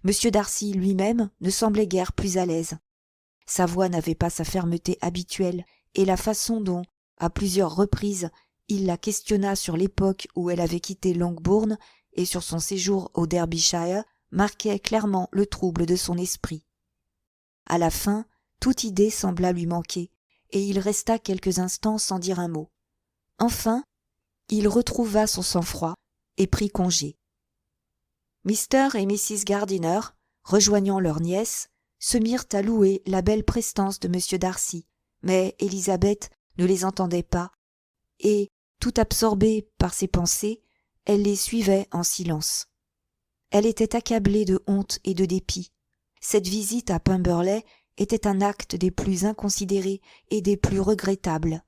M. Darcy lui-même ne semblait guère plus à l'aise. Sa voix n'avait pas sa fermeté habituelle, et la façon dont, à plusieurs reprises, il la questionna sur l'époque où elle avait quitté Longbourn et sur son séjour au Derbyshire marquait clairement le trouble de son esprit. À la fin, toute idée sembla lui manquer, et il resta quelques instants sans dire un mot. Enfin, il retrouva son sang-froid et prit congé. Mr. et Mrs. Gardiner, rejoignant leur nièce, se mirent à louer la belle prestance de M. Darcy, mais Élisabeth ne les entendait pas, et, tout absorbée par ses pensées, elle les suivait en silence. Elle était accablée de honte et de dépit. Cette visite à Pemberley était un acte des plus inconsidérés et des plus regrettables.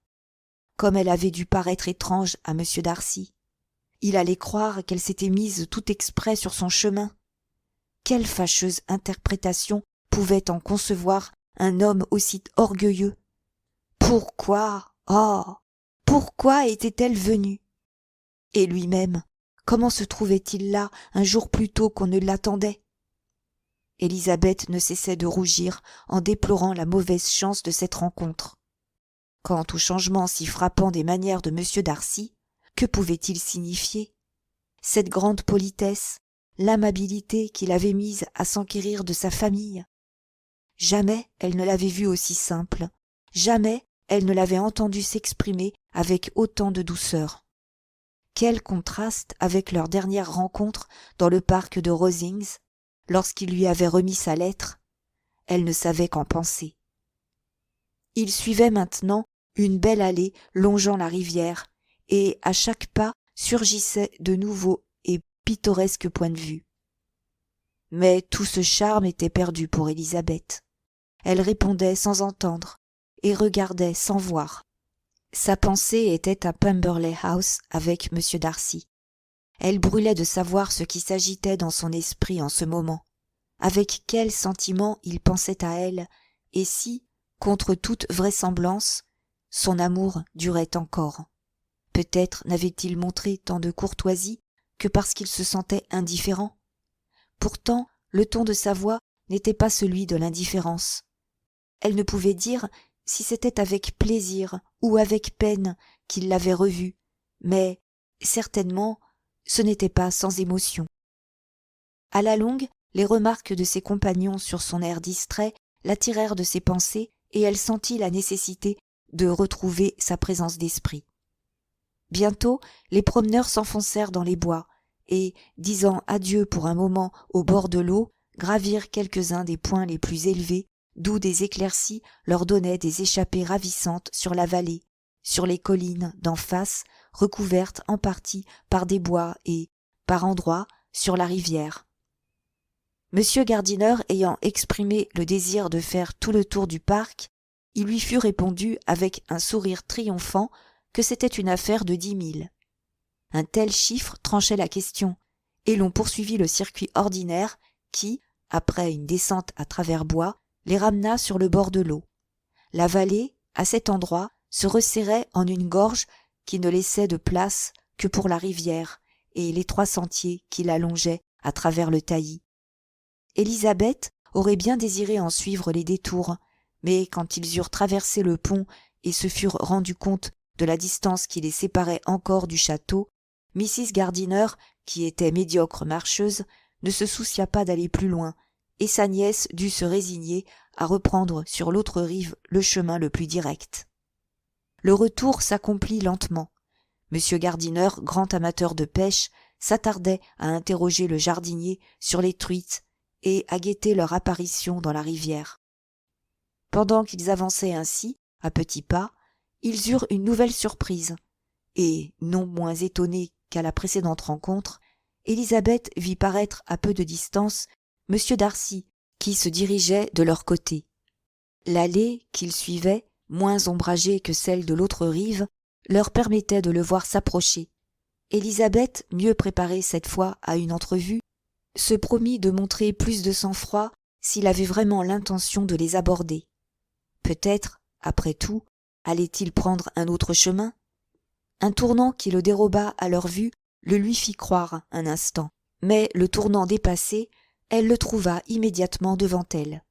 Comme elle avait dû paraître étrange à M. Darcy. Il allait croire qu'elle s'était mise tout exprès sur son chemin. Quelle fâcheuse interprétation pouvait en concevoir un homme aussi orgueilleux? Pourquoi, pourquoi était-elle venue? Et lui-même, comment se trouvait-il là un jour plus tôt qu'on ne l'attendait? Élisabeth ne cessait de rougir en déplorant la mauvaise chance de cette rencontre. Quant au changement si frappant des manières de M. Darcy, que pouvait-il signifier? Cette grande politesse, l'amabilité qu'il avait mise à s'enquérir de sa famille. Jamais elle ne l'avait vu aussi simple, jamais elle ne l'avait entendu s'exprimer avec autant de douceur. Quel contraste avec leur dernière rencontre dans le parc de Rosings, lorsqu'il lui avait remis sa lettre. Elle ne savait qu'en penser. Il suivait maintenant une belle allée longeant la rivière, et à chaque pas surgissaient de nouveaux et pittoresques points de vue. Mais tout ce charme était perdu pour Élisabeth. Elle répondait sans entendre, et regardait sans voir. Sa pensée était à Pemberley House avec M. Darcy. Elle brûlait de savoir ce qui s'agitait dans son esprit en ce moment. Avec quel sentiment il pensait à elle, et si, contre toute vraisemblance, son amour durait encore. Peut-être n'avait-il montré tant de courtoisie que parce qu'il se sentait indifférent. Pourtant, le ton de sa voix n'était pas celui de l'indifférence. Elle ne pouvait dire si c'était avec plaisir ou avec peine qu'il l'avait revu, mais, certainement, ce n'était pas sans émotion. À la longue, les remarques de ses compagnons sur son air distrait l'attirèrent de ses pensées et elle sentit la nécessité de retrouver sa présence d'esprit. Bientôt, les promeneurs s'enfoncèrent dans les bois, et, disant adieu pour un moment au bord de l'eau, gravirent quelques-uns des points les plus élevés, d'où des éclaircies leur donnaient des échappées ravissantes sur la vallée, sur les collines d'en face, recouvertes en partie par des bois et, par endroits, sur la rivière. Monsieur Gardiner ayant exprimé le désir de faire tout le tour du parc, il lui fut répondu avec un sourire triomphant que c'était une affaire de 10 000. Un tel chiffre tranchait la question, et l'on poursuivit le circuit ordinaire qui, après une descente à travers bois, les ramena sur le bord de l'eau. La vallée, à cet endroit, se resserrait en une gorge qui ne laissait de place que pour la rivière et l'étroit sentier qui la longeait à travers le taillis. Élisabeth aurait bien désiré en suivre les détours, mais quand ils eurent traversé le pont et se furent rendus compte de la distance qui les séparait encore du château, Mrs. Gardiner, qui était médiocre marcheuse, ne se soucia pas d'aller plus loin, et sa nièce dut se résigner à reprendre sur l'autre rive le chemin le plus direct. Le retour s'accomplit lentement. M. Gardiner, grand amateur de pêche, s'attardait à interroger le jardinier sur les truites et à guetter leur apparition dans la rivière. Pendant qu'ils avançaient ainsi, à petits pas, ils eurent une nouvelle surprise, et, non moins étonnés qu'à la précédente rencontre, Élisabeth vit paraître à peu de distance M. Darcy, qui se dirigeait de leur côté. L'allée qu'ils suivaient, moins ombragée que celle de l'autre rive, leur permettait de le voir s'approcher. Élisabeth, mieux préparée cette fois à une entrevue, se promit de montrer plus de sang-froid s'il avait vraiment l'intention de les aborder. Peut-être, après tout, allait-il prendre un autre chemin? Un tournant qui le déroba à leur vue le lui fit croire un instant, mais le tournant dépassé, elle le trouva immédiatement devant elle.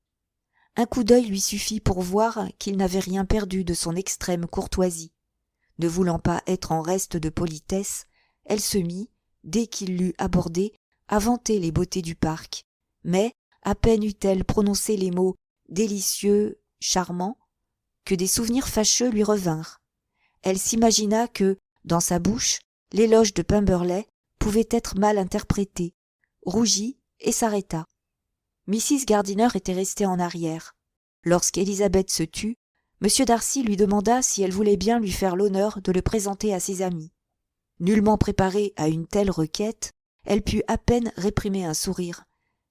Un coup d'œil lui suffit pour voir qu'il n'avait rien perdu de son extrême courtoisie. Ne voulant pas être en reste de politesse, elle se mit, dès qu'il l'eut abordé, à vanter les beautés du parc, mais à peine eut-elle prononcé les mots délicieux, charmants, que des souvenirs fâcheux lui revinrent. Elle s'imagina que, dans sa bouche, l'éloge de Pemberley pouvait être mal interprété, rougit et s'arrêta. Mrs. Gardiner était restée en arrière. Lorsqu'Élisabeth se tut, M. Darcy lui demanda si elle voulait bien lui faire l'honneur de le présenter à ses amis. Nullement préparée à une telle requête, elle put à peine réprimer un sourire,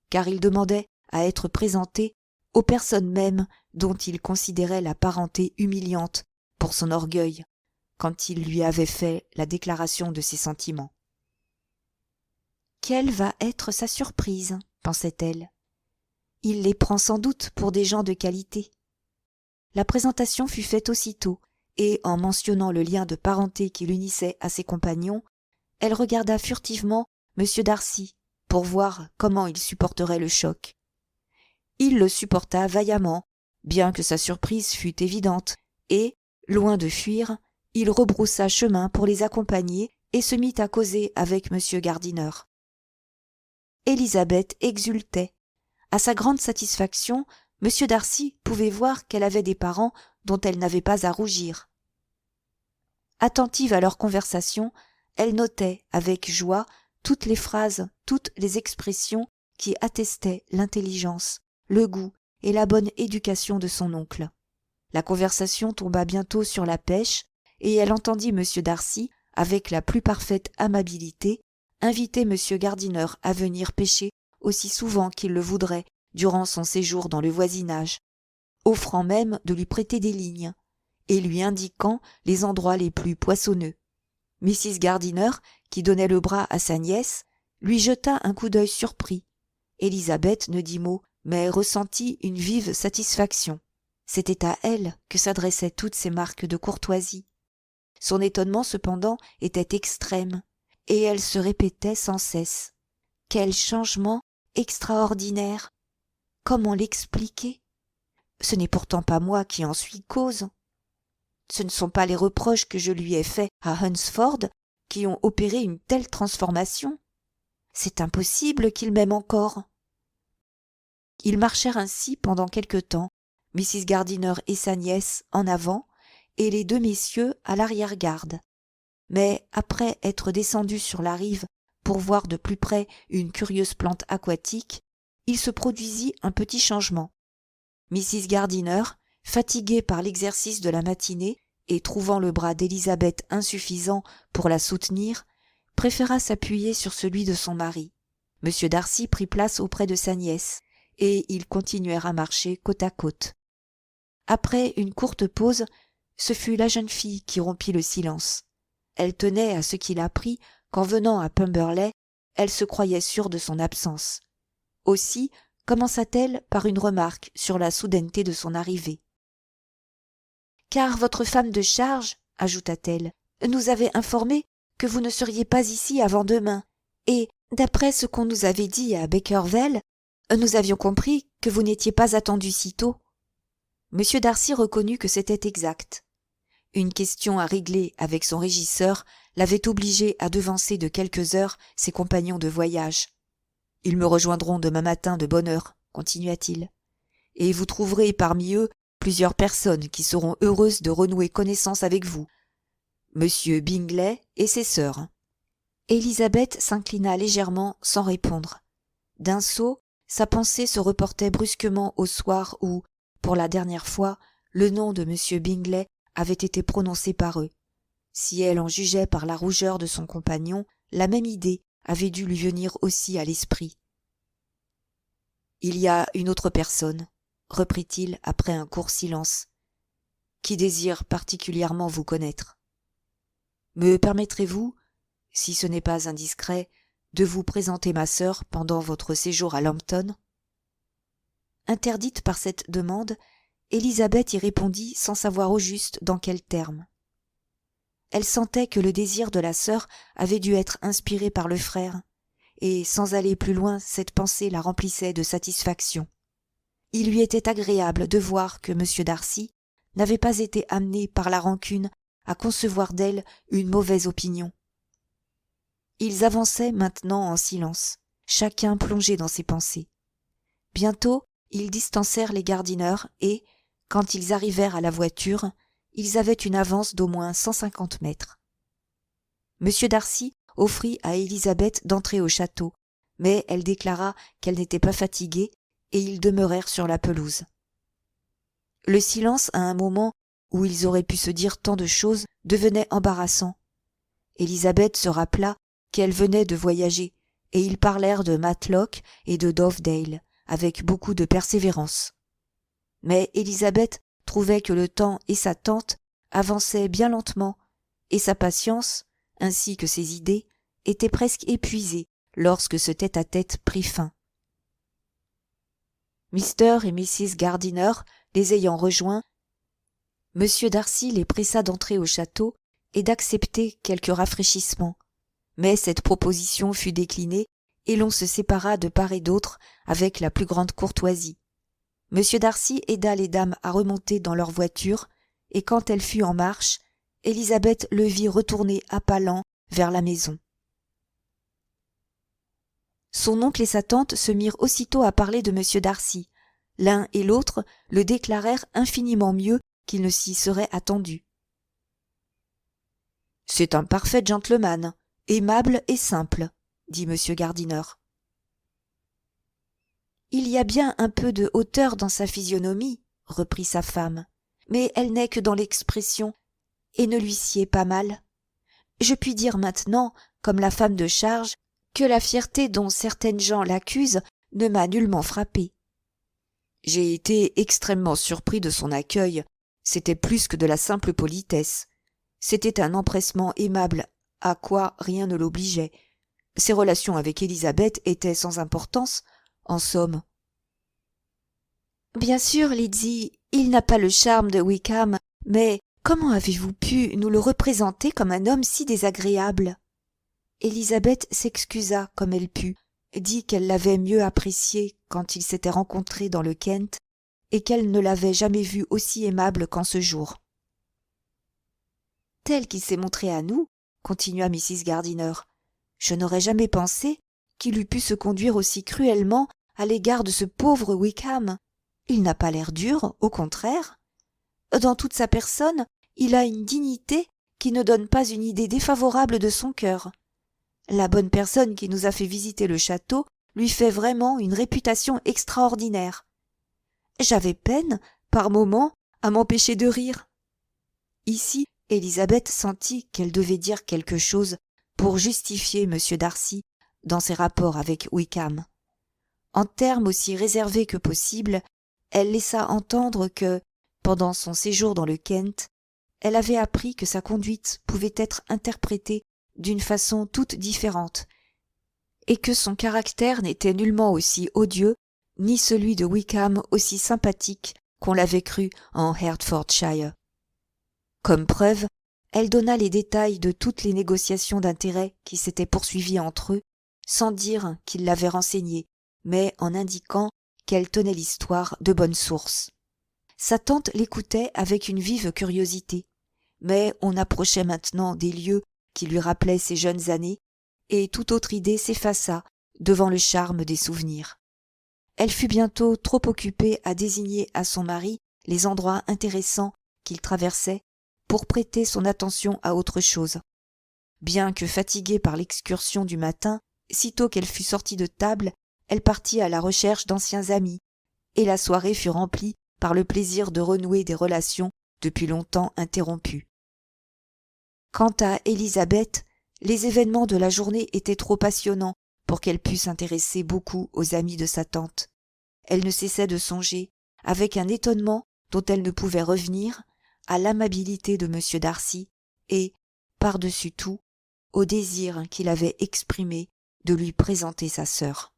car il demandait à être présenté aux personnes mêmes dont il considérait la parenté humiliante pour son orgueil, quand il lui avait fait la déclaration de ses sentiments. « Quelle va être sa surprise ?» pensait-elle. « Il les prend sans doute pour des gens de qualité. » La présentation fut faite aussitôt, et en mentionnant le lien de parenté qui l'unissait à ses compagnons, elle regarda furtivement M. Darcy pour voir comment il supporterait le choc. Il le supporta vaillamment, bien que sa surprise fût évidente, et, loin de fuir, il rebroussa chemin pour les accompagner et se mit à causer avec M. Gardiner. Élisabeth exultait. À sa grande satisfaction, M. Darcy pouvait voir qu'elle avait des parents dont elle n'avait pas à rougir. Attentive à leur conversation, elle notait avec joie toutes les phrases, toutes les expressions qui attestaient l'intelligence, le goût et la bonne éducation de son oncle. La conversation tomba bientôt sur la pêche, et elle entendit M. Darcy, avec la plus parfaite amabilité, inviter M. Gardiner à venir pêcher aussi souvent qu'il le voudrait durant son séjour dans le voisinage, offrant même de lui prêter des lignes, et lui indiquant les endroits les plus poissonneux. Mrs. Gardiner, qui donnait le bras à sa nièce, lui jeta un coup d'œil surpris. Élisabeth ne dit mot, mais ressentit une vive satisfaction. C'était à elle que s'adressaient toutes ces marques de courtoisie. Son étonnement cependant était extrême, et elle se répétait sans cesse. Quel changement extraordinaire! Comment l'expliquer? Ce n'est pourtant pas moi qui en suis cause. Ce ne sont pas les reproches que je lui ai faits à Hunsford qui ont opéré une telle transformation. C'est impossible qu'il m'aime encore. Ils marchèrent ainsi pendant quelque temps, Mrs. Gardiner et sa nièce en avant, et les deux messieurs à l'arrière-garde. Mais après être descendus sur la rive pour voir de plus près une curieuse plante aquatique, il se produisit un petit changement. Mrs. Gardiner, fatiguée par l'exercice de la matinée et trouvant le bras d'Élisabeth insuffisant pour la soutenir, préféra s'appuyer sur celui de son mari. M. Darcy prit place auprès de sa nièce, et ils continuèrent à marcher côte à côte. Après une courte pause, ce fut la jeune fille qui rompit le silence. Elle tenait à ce qu'il apprit qu'en venant à Pemberley, elle se croyait sûre de son absence. Aussi commença-t-elle par une remarque sur la soudaineté de son arrivée. « Car votre femme de charge, ajouta-t-elle, nous avait informé que vous ne seriez pas ici avant demain, et, d'après ce qu'on nous avait dit à Beckerville, nous avions compris que vous n'étiez pas attendu si tôt. » M. Darcy reconnut que c'était exact. Une question à régler avec son régisseur l'avait obligé à devancer de quelques heures ses compagnons de voyage. « Ils me rejoindront demain matin de bonne heure, continua-t-il, et vous trouverez parmi eux plusieurs personnes qui seront heureuses de renouer connaissance avec vous. Monsieur Bingley et ses sœurs. » Élisabeth s'inclina légèrement sans répondre. D'un saut, sa pensée se reportait brusquement au soir où, pour la dernière fois, le nom de M. Bingley avait été prononcé par eux. Si elle en jugeait par la rougeur de son compagnon, la même idée avait dû lui venir aussi à l'esprit. « Il y a une autre personne, » reprit-il après un court silence, « qui désire particulièrement vous connaître. Me permettrez-vous, si ce n'est pas indiscret, de vous présenter ma sœur pendant votre séjour à Lambton ?» Interdite par cette demande, Élisabeth y répondit sans savoir au juste dans quels termes. Elle sentait que le désir de la sœur avait dû être inspiré par le frère, et sans aller plus loin, cette pensée la remplissait de satisfaction. Il lui était agréable de voir que M. Darcy n'avait pas été amené par la rancune à concevoir d'elle une mauvaise opinion. Ils avançaient maintenant en silence, chacun plongé dans ses pensées. Bientôt, ils distancèrent les Gardiner et, quand ils arrivèrent à la voiture, ils avaient une avance d'au moins 150 mètres. M. Darcy offrit à Élisabeth d'entrer au château, mais elle déclara qu'elle n'était pas fatiguée et ils demeurèrent sur la pelouse. Le silence à un moment où ils auraient pu se dire tant de choses devenait embarrassant. Élisabeth se rappela qu'elle venait de voyager et ils parlèrent de Matlock et de Dovedale avec beaucoup de persévérance. Mais Élisabeth trouvait que le temps et sa tante avançaient bien lentement et sa patience, ainsi que ses idées, étaient presque épuisées lorsque ce tête-à-tête prit fin. Mr. et Mrs. Gardiner les ayant rejoints, M. Darcy les pressa d'entrer au château et d'accepter quelques rafraîchissements. Mais cette proposition fut déclinée et l'on se sépara de part et d'autre avec la plus grande courtoisie. M. Darcy aida les dames à remonter dans leur voiture, et quand elle fut en marche, Élisabeth le vit retourner à pas lents vers la maison. Son oncle et sa tante se mirent aussitôt à parler de M. Darcy. L'un et l'autre le déclarèrent infiniment mieux qu'il ne s'y serait attendu. « C'est un parfait gentleman, aimable et simple, » dit M. Gardiner. « Il y a bien un peu de hauteur dans sa physionomie, » reprit sa femme, « mais elle n'est que dans l'expression, et ne lui sied pas mal. Je puis dire maintenant, comme la femme de charge, que la fierté dont certaines gens l'accusent ne m'a nullement frappée. J'ai été extrêmement surpris de son accueil, c'était plus que de la simple politesse. C'était un empressement aimable à quoi rien ne l'obligeait. Ses relations avec Élisabeth étaient sans importance, en somme. Bien sûr, Lydie, il n'a pas le charme de Wickham, mais comment avez-vous pu nous le représenter comme un homme si désagréable? Élisabeth s'excusa comme elle put, dit qu'elle l'avait mieux apprécié quand ils s'étaient rencontrés dans le Kent, et qu'elle ne l'avait jamais vu aussi aimable qu'en ce jour. Tel qu'il s'est montré à nous, continua Mrs. Gardiner, je n'aurais jamais pensé qu'il eût pu se conduire aussi cruellement à l'égard de ce pauvre Wickham. Il n'a pas l'air dur, au contraire. Dans toute sa personne, il a une dignité qui ne donne pas une idée défavorable de son cœur. La bonne personne qui nous a fait visiter le château lui fait vraiment une réputation extraordinaire. J'avais peine, par moments, à m'empêcher de rire. » Ici, Élisabeth sentit qu'elle devait dire quelque chose pour justifier M. Darcy dans ses rapports avec Wickham. En termes aussi réservés que possible, elle laissa entendre que, pendant son séjour dans le Kent, elle avait appris que sa conduite pouvait être interprétée d'une façon toute différente, et que son caractère n'était nullement aussi odieux, ni celui de Wickham aussi sympathique qu'on l'avait cru en Hertfordshire. Comme preuve, elle donna les détails de toutes les négociations d'intérêt qui s'étaient poursuivies entre eux, sans dire qu'il l'avait renseignée, mais en indiquant qu'elle tenait l'histoire de bonne source. Sa tante l'écoutait avec une vive curiosité, mais on approchait maintenant des lieux qui lui rappelaient ses jeunes années, et toute autre idée s'effaça devant le charme des souvenirs. Elle fut bientôt trop occupée à désigner à son mari les endroits intéressants qu'il traversait pour prêter son attention à autre chose. Bien que fatiguée par l'excursion du matin, sitôt qu'elle fut sortie de table, elle partit à la recherche d'anciens amis, et la soirée fut remplie par le plaisir de renouer des relations depuis longtemps interrompues. Quant à Élisabeth, les événements de la journée étaient trop passionnants pour qu'elle pût s'intéresser beaucoup aux amis de sa tante. Elle ne cessait de songer, avec un étonnement dont elle ne pouvait revenir, à l'amabilité de M. Darcy et, par-dessus tout, au désir qu'il avait exprimé de lui présenter sa sœur.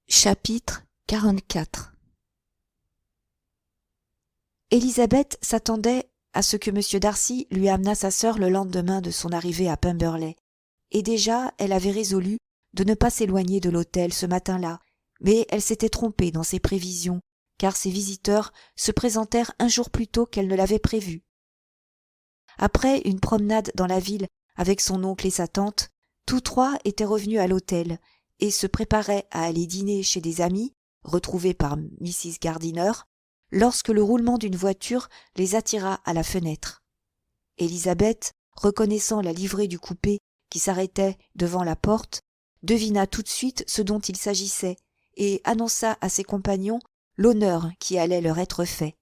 Chapitre 44. Élisabeth s'attendait à ce que M. Darcy lui amenât sa sœur le lendemain de son arrivée à Pemberley, et déjà elle avait résolu de ne pas s'éloigner de l'hôtel ce matin-là, mais elle s'était trompée dans ses prévisions, car ses visiteurs se présentèrent un jour plus tôt qu'elle ne l'avait prévu. Après une promenade dans la ville avec son oncle et sa tante, tous trois étaient revenus à l'hôtel et se préparaient à aller dîner chez des amis, retrouvés par Mrs. Gardiner, lorsque le roulement d'une voiture les attira à la fenêtre. Élisabeth, reconnaissant la livrée du coupé qui s'arrêtait devant la porte, devina tout de suite ce dont il s'agissait et annonça à ses compagnons l'honneur qui allait leur être fait.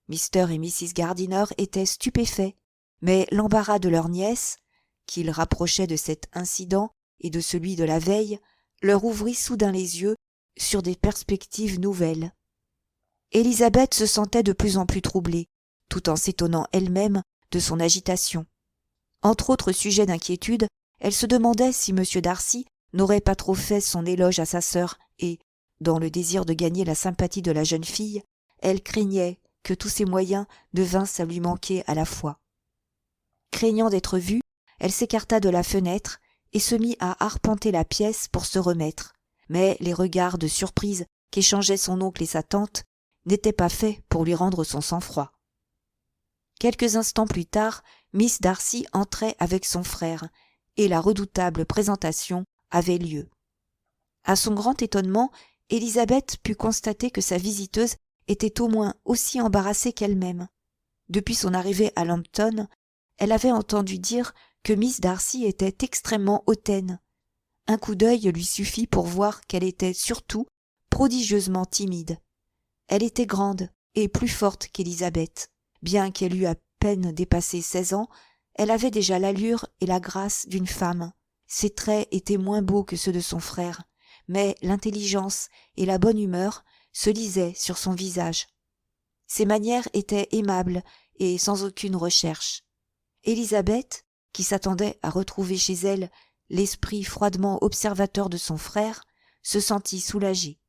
Mr. et Mrs. Gardiner étaient stupéfaits, mais l'embarras de leur nièce, qu'ils rapprochaient de cet incident et de celui de la veille, leur ouvrit soudain les yeux sur des perspectives nouvelles. Élisabeth se sentait de plus en plus troublée, tout en s'étonnant elle-même de son agitation. Entre autres sujets d'inquiétude, elle se demandait si M. Darcy n'aurait pas trop fait son éloge à sa sœur et, dans le désir de gagner la sympathie de la jeune fille, elle craignait que tous ses moyens devinssent à lui manquer à la fois. Craignant d'être vue, elle s'écarta de la fenêtre et se mit à arpenter la pièce pour se remettre, mais les regards de surprise qu'échangeaient son oncle et sa tante n'étaient pas faits pour lui rendre son sang-froid. Quelques instants plus tard, Miss Darcy entrait avec son frère, et la redoutable présentation avait lieu. À son grand étonnement, Élisabeth put constater que sa visiteuse était au moins aussi embarrassée qu'elle-même. Depuis son arrivée à Lambton, elle avait entendu dire que Miss Darcy était extrêmement hautaine. Un coup d'œil lui suffit pour voir qu'elle était surtout prodigieusement timide. Elle était grande et plus forte qu'Élisabeth. Bien qu'elle eût à peine dépassé 16 ans, elle avait déjà l'allure et la grâce d'une femme. Ses traits étaient moins beaux que ceux de son frère, mais l'intelligence et la bonne humeur se lisaient sur son visage. Ses manières étaient aimables et sans aucune recherche. Élisabeth, qui s'attendait à retrouver chez elle l'esprit froidement observateur de son frère, se sentit soulagée.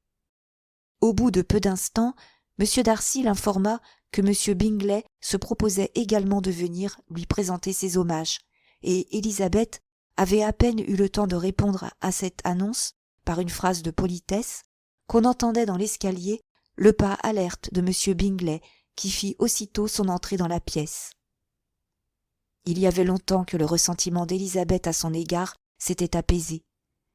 Au bout de peu d'instants, M. Darcy l'informa que M. Bingley se proposait également de venir lui présenter ses hommages, et Élisabeth avait à peine eu le temps de répondre à cette annonce par une phrase de politesse qu'on entendait dans l'escalier le pas alerte de M. Bingley qui fit aussitôt son entrée dans la pièce. Il y avait longtemps que le ressentiment d'Élisabeth à son égard s'était apaisé,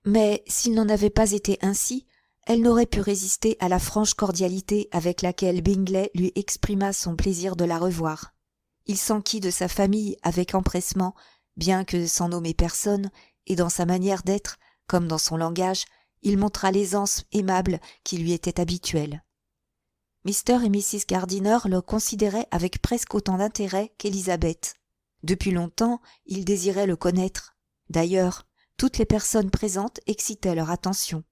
mais s'il n'en avait pas été ainsi, elle n'aurait pu résister à la franche cordialité avec laquelle Bingley lui exprima son plaisir de la revoir. il s'enquit de sa famille avec empressement, bien que sans nommer personne, et dans sa manière d'être, comme dans son langage, il montra l'aisance aimable qui lui était habituelle. Mr. et Mrs. Gardiner le considéraient avec presque autant d'intérêt qu'Élisabeth. Depuis longtemps, ils désiraient le connaître. D'ailleurs, toutes les personnes présentes excitaient leur attention.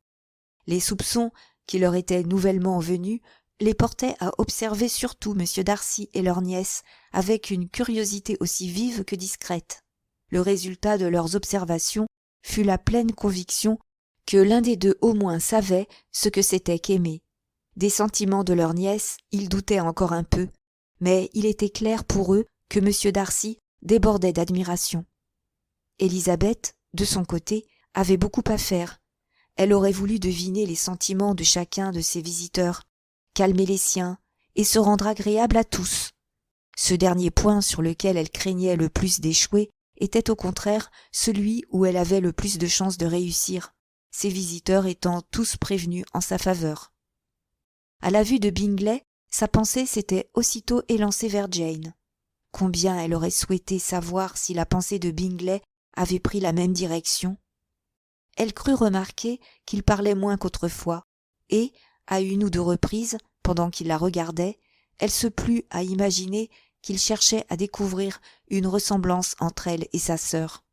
Les soupçons qui leur étaient nouvellement venus les portaient à observer surtout M. Darcy et leur nièce avec une curiosité aussi vive que discrète. Le résultat de leurs observations fut la pleine conviction que l'un des deux au moins savait ce que c'était qu'aimer. Des sentiments de leur nièce, ils doutaient encore un peu, mais il était clair pour eux que M. Darcy débordait d'admiration. Élisabeth, de son côté, avait beaucoup à faire. Elle aurait voulu deviner les sentiments de chacun de ses visiteurs, calmer les siens et se rendre agréable à tous. Ce dernier point sur lequel elle craignait le plus d'échouer était au contraire celui où elle avait le plus de chances de réussir, ses visiteurs étant tous prévenus en sa faveur. À la vue de Bingley, sa pensée s'était aussitôt élancée vers Jane. Combien elle aurait souhaité savoir si la pensée de Bingley avait pris la même direction. Elle crut remarquer qu'il parlait moins qu'autrefois, et, à une ou deux reprises, pendant qu'il la regardait, elle se plut à imaginer qu'il cherchait à découvrir une ressemblance entre elle et sa sœur.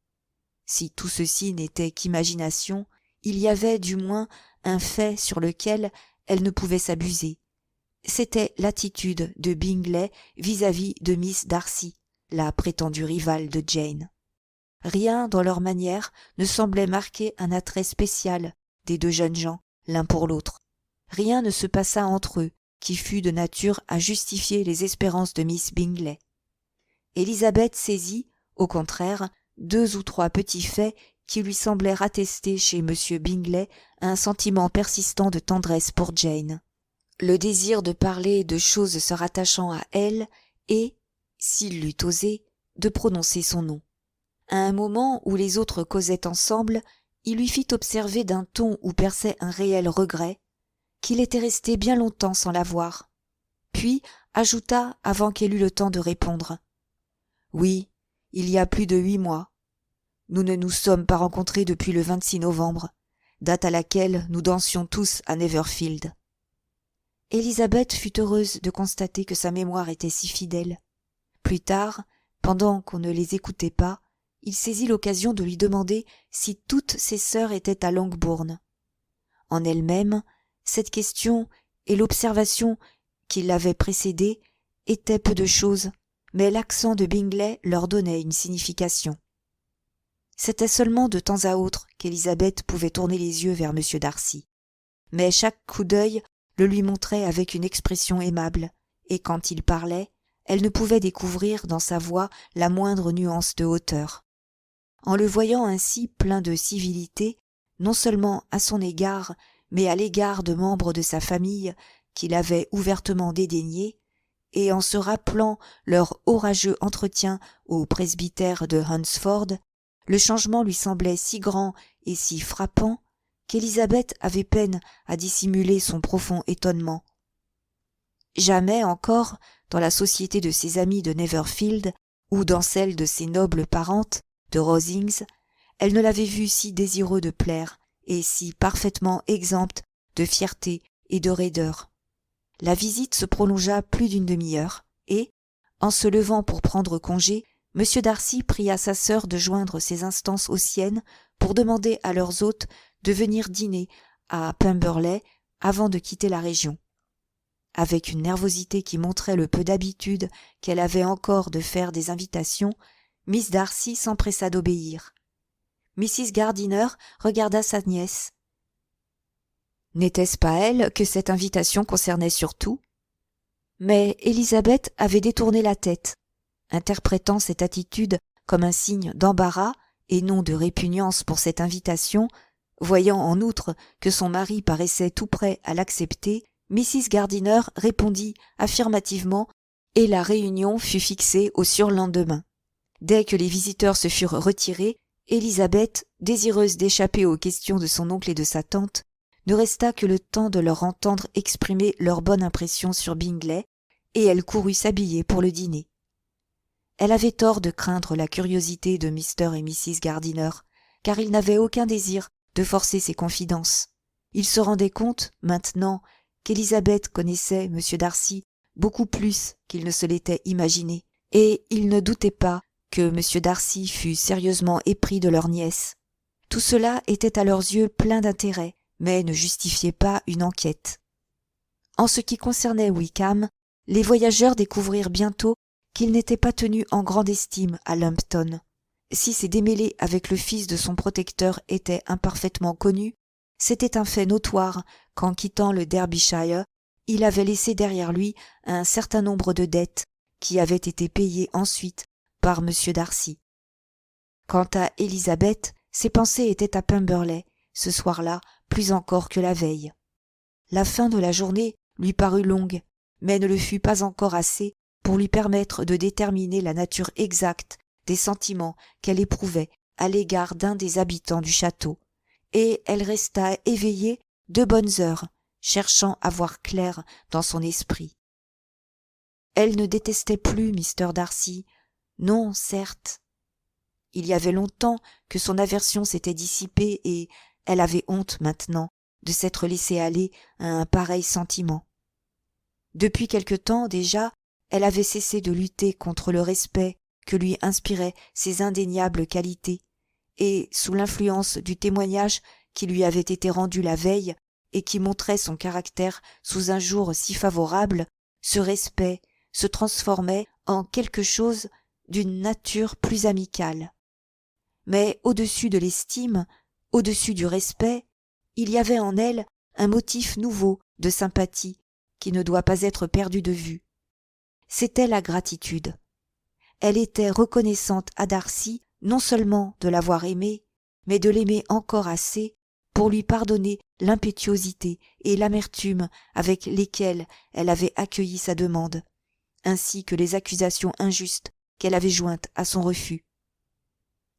Si tout ceci n'était qu'imagination, il y avait du moins un fait sur lequel elle ne pouvait s'abuser. C'était l'attitude de Bingley vis-à-vis de Miss Darcy, la prétendue rivale de Jane. Rien dans leur manière ne semblait marquer un attrait spécial des deux jeunes gens l'un pour l'autre. Rien ne se passa entre eux qui fût de nature à justifier les espérances de Miss Bingley. Élisabeth saisit, au contraire, 2 ou 3 petits faits qui lui semblèrent attester chez M. Bingley un sentiment persistant de tendresse pour Jane. Le désir de parler de choses se rattachant à elle et, s'il l'eût osé, de prononcer son nom. À un moment où les autres causaient ensemble, il lui fit observer d'un ton où perçait un réel regret qu'il était resté bien longtemps sans la voir. Puis ajouta avant qu'elle eût le temps de répondre. « Oui, il y a plus de 8 mois. Nous ne nous sommes pas rencontrés depuis le 26 novembre, date à laquelle nous dansions tous à Netherfield. » Élisabeth fut heureuse de constater que sa mémoire était si fidèle. Plus tard, pendant qu'on ne les écoutait pas, il saisit l'occasion de lui demander si toutes ses sœurs étaient à Longbourn. En elle-même, cette question et l'observation qui l'avait précédée étaient peu de choses, mais l'accent de Bingley leur donnait une signification. C'était seulement de temps à autre qu'Élisabeth pouvait tourner les yeux vers M. Darcy. Mais chaque coup d'œil le lui montrait avec une expression aimable, et quand il parlait, elle ne pouvait découvrir dans sa voix la moindre nuance de hauteur. En le voyant ainsi plein de civilité, non seulement à son égard, mais à l'égard de membres de sa famille qu'il avait ouvertement dédaignés, et en se rappelant leur orageux entretien au presbytère de Hunsford, le changement lui semblait si grand et si frappant qu'Élisabeth avait peine à dissimuler son profond étonnement. Jamais encore, dans la société de ses amies de Netherfield, ou dans celle de ses nobles parentes, de Rosings, elle ne l'avait vu si désireux de plaire et si parfaitement exempt de fierté et de raideur. La visite se prolongea plus d'une demi-heure et, en se levant pour prendre congé, M. Darcy pria sa sœur de joindre ses instances aux siennes pour demander à leurs hôtes de venir dîner à Pemberley avant de quitter la région. Avec une nervosité qui montrait le peu d'habitude qu'elle avait encore de faire des invitations, Miss Darcy s'empressa d'obéir. Mrs. Gardiner regarda sa nièce. N'était-ce pas elle que cette invitation concernait surtout? Mais Élisabeth avait détourné la tête, interprétant cette attitude comme un signe d'embarras et non de répugnance pour cette invitation, voyant en outre que son mari paraissait tout prêt à l'accepter. Mrs. Gardiner répondit affirmativement et la réunion fut fixée au surlendemain. Dès que les visiteurs se furent retirés, Élisabeth, désireuse d'échapper aux questions de son oncle et de sa tante, ne resta que le temps de leur entendre exprimer leur bonne impression sur Bingley, et elle courut s'habiller pour le dîner. Elle avait tort de craindre la curiosité de Mr. et Mrs. Gardiner, car il n'avait aucun désir de forcer ses confidences. Il se rendait compte, maintenant, qu'Élisabeth connaissait M. Darcy beaucoup plus qu'il ne se l'était imaginé, et il ne doutait pas que M. Darcy fût sérieusement épris de leur nièce. Tout cela était à leurs yeux plein d'intérêt, mais ne justifiait pas une enquête. En ce qui concernait Wickham, les voyageurs découvrirent bientôt qu'il n'était pas tenu en grande estime à Lambton. Si ses démêlés avec le fils de son protecteur étaient imparfaitement connus, c'était un fait notoire qu'en quittant le Derbyshire, il avait laissé derrière lui un certain nombre de dettes qui avaient été payées ensuite par M. Darcy. Quant à Élisabeth, ses pensées étaient à Pemberley, ce soir-là, plus encore que la veille. La fin de la journée lui parut longue, mais ne le fut pas encore assez pour lui permettre de déterminer la nature exacte des sentiments qu'elle éprouvait à l'égard d'un des habitants du château, et elle resta éveillée de bonnes heures, cherchant à voir clair dans son esprit. Elle ne détestait plus Mr. Darcy, non, certes. Il y avait longtemps que son aversion s'était dissipée et elle avait honte maintenant de s'être laissée aller à un pareil sentiment. Depuis quelque temps déjà, elle avait cessé de lutter contre le respect que lui inspiraient ses indéniables qualités, et sous l'influence du témoignage qui lui avait été rendu la veille et qui montrait son caractère sous un jour si favorable, ce respect se transformait en quelque chose d'une nature plus amicale. Mais au-dessus de l'estime, au-dessus du respect, il y avait en elle un motif nouveau de sympathie qui ne doit pas être perdu de vue. C'était la gratitude. Elle était reconnaissante à Darcy non seulement de l'avoir aimé, mais de l'aimer encore assez pour lui pardonner l'impétuosité et l'amertume avec lesquelles elle avait accueilli sa demande, ainsi que les accusations injustes qu'elle avait jointes à son refus.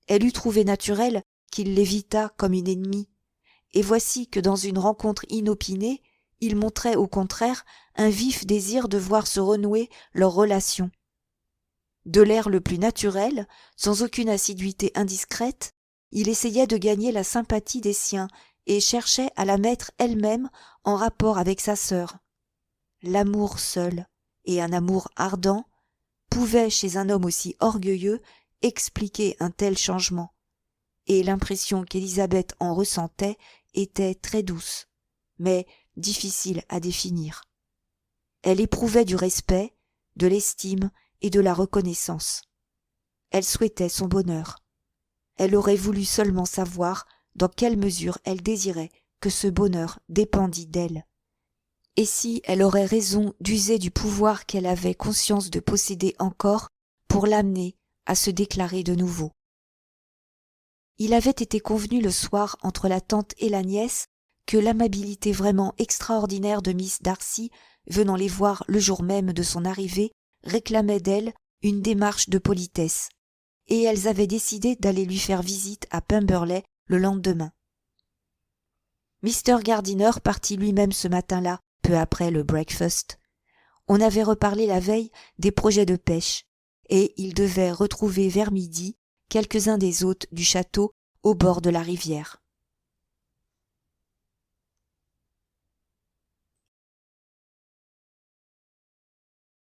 Elle eût trouvé naturel qu'il l'évitât comme une ennemie, et voici que dans une rencontre inopinée, il montrait au contraire un vif désir de voir se renouer leur relation. De l'air le plus naturel, sans aucune assiduité indiscrète, il essayait de gagner la sympathie des siens et cherchait à la mettre elle-même en rapport avec sa sœur. L'amour seul, et un amour ardent, pouvait chez un homme aussi orgueilleux expliquer un tel changement, et l'impression qu'Élisabeth en ressentait était très douce, mais difficile à définir. Elle éprouvait du respect, de l'estime et de la reconnaissance. Elle souhaitait son bonheur. Elle aurait voulu seulement savoir dans quelle mesure elle désirait que ce bonheur dépendît d'elle. Et si elle aurait raison d'user du pouvoir qu'elle avait conscience de posséder encore pour l'amener à se déclarer de nouveau. Il avait été convenu le soir entre la tante et la nièce que l'amabilité vraiment extraordinaire de Miss Darcy, venant les voir le jour même de son arrivée, réclamait d'elle une démarche de politesse, et elles avaient décidé d'aller lui faire visite à Pemberley le lendemain. Mr. Gardiner partit lui-même ce matin-là, peu après le breakfast. On avait reparlé la veille des projets de pêche, et il devait retrouver vers midi quelques-uns des hôtes du château au bord de la rivière.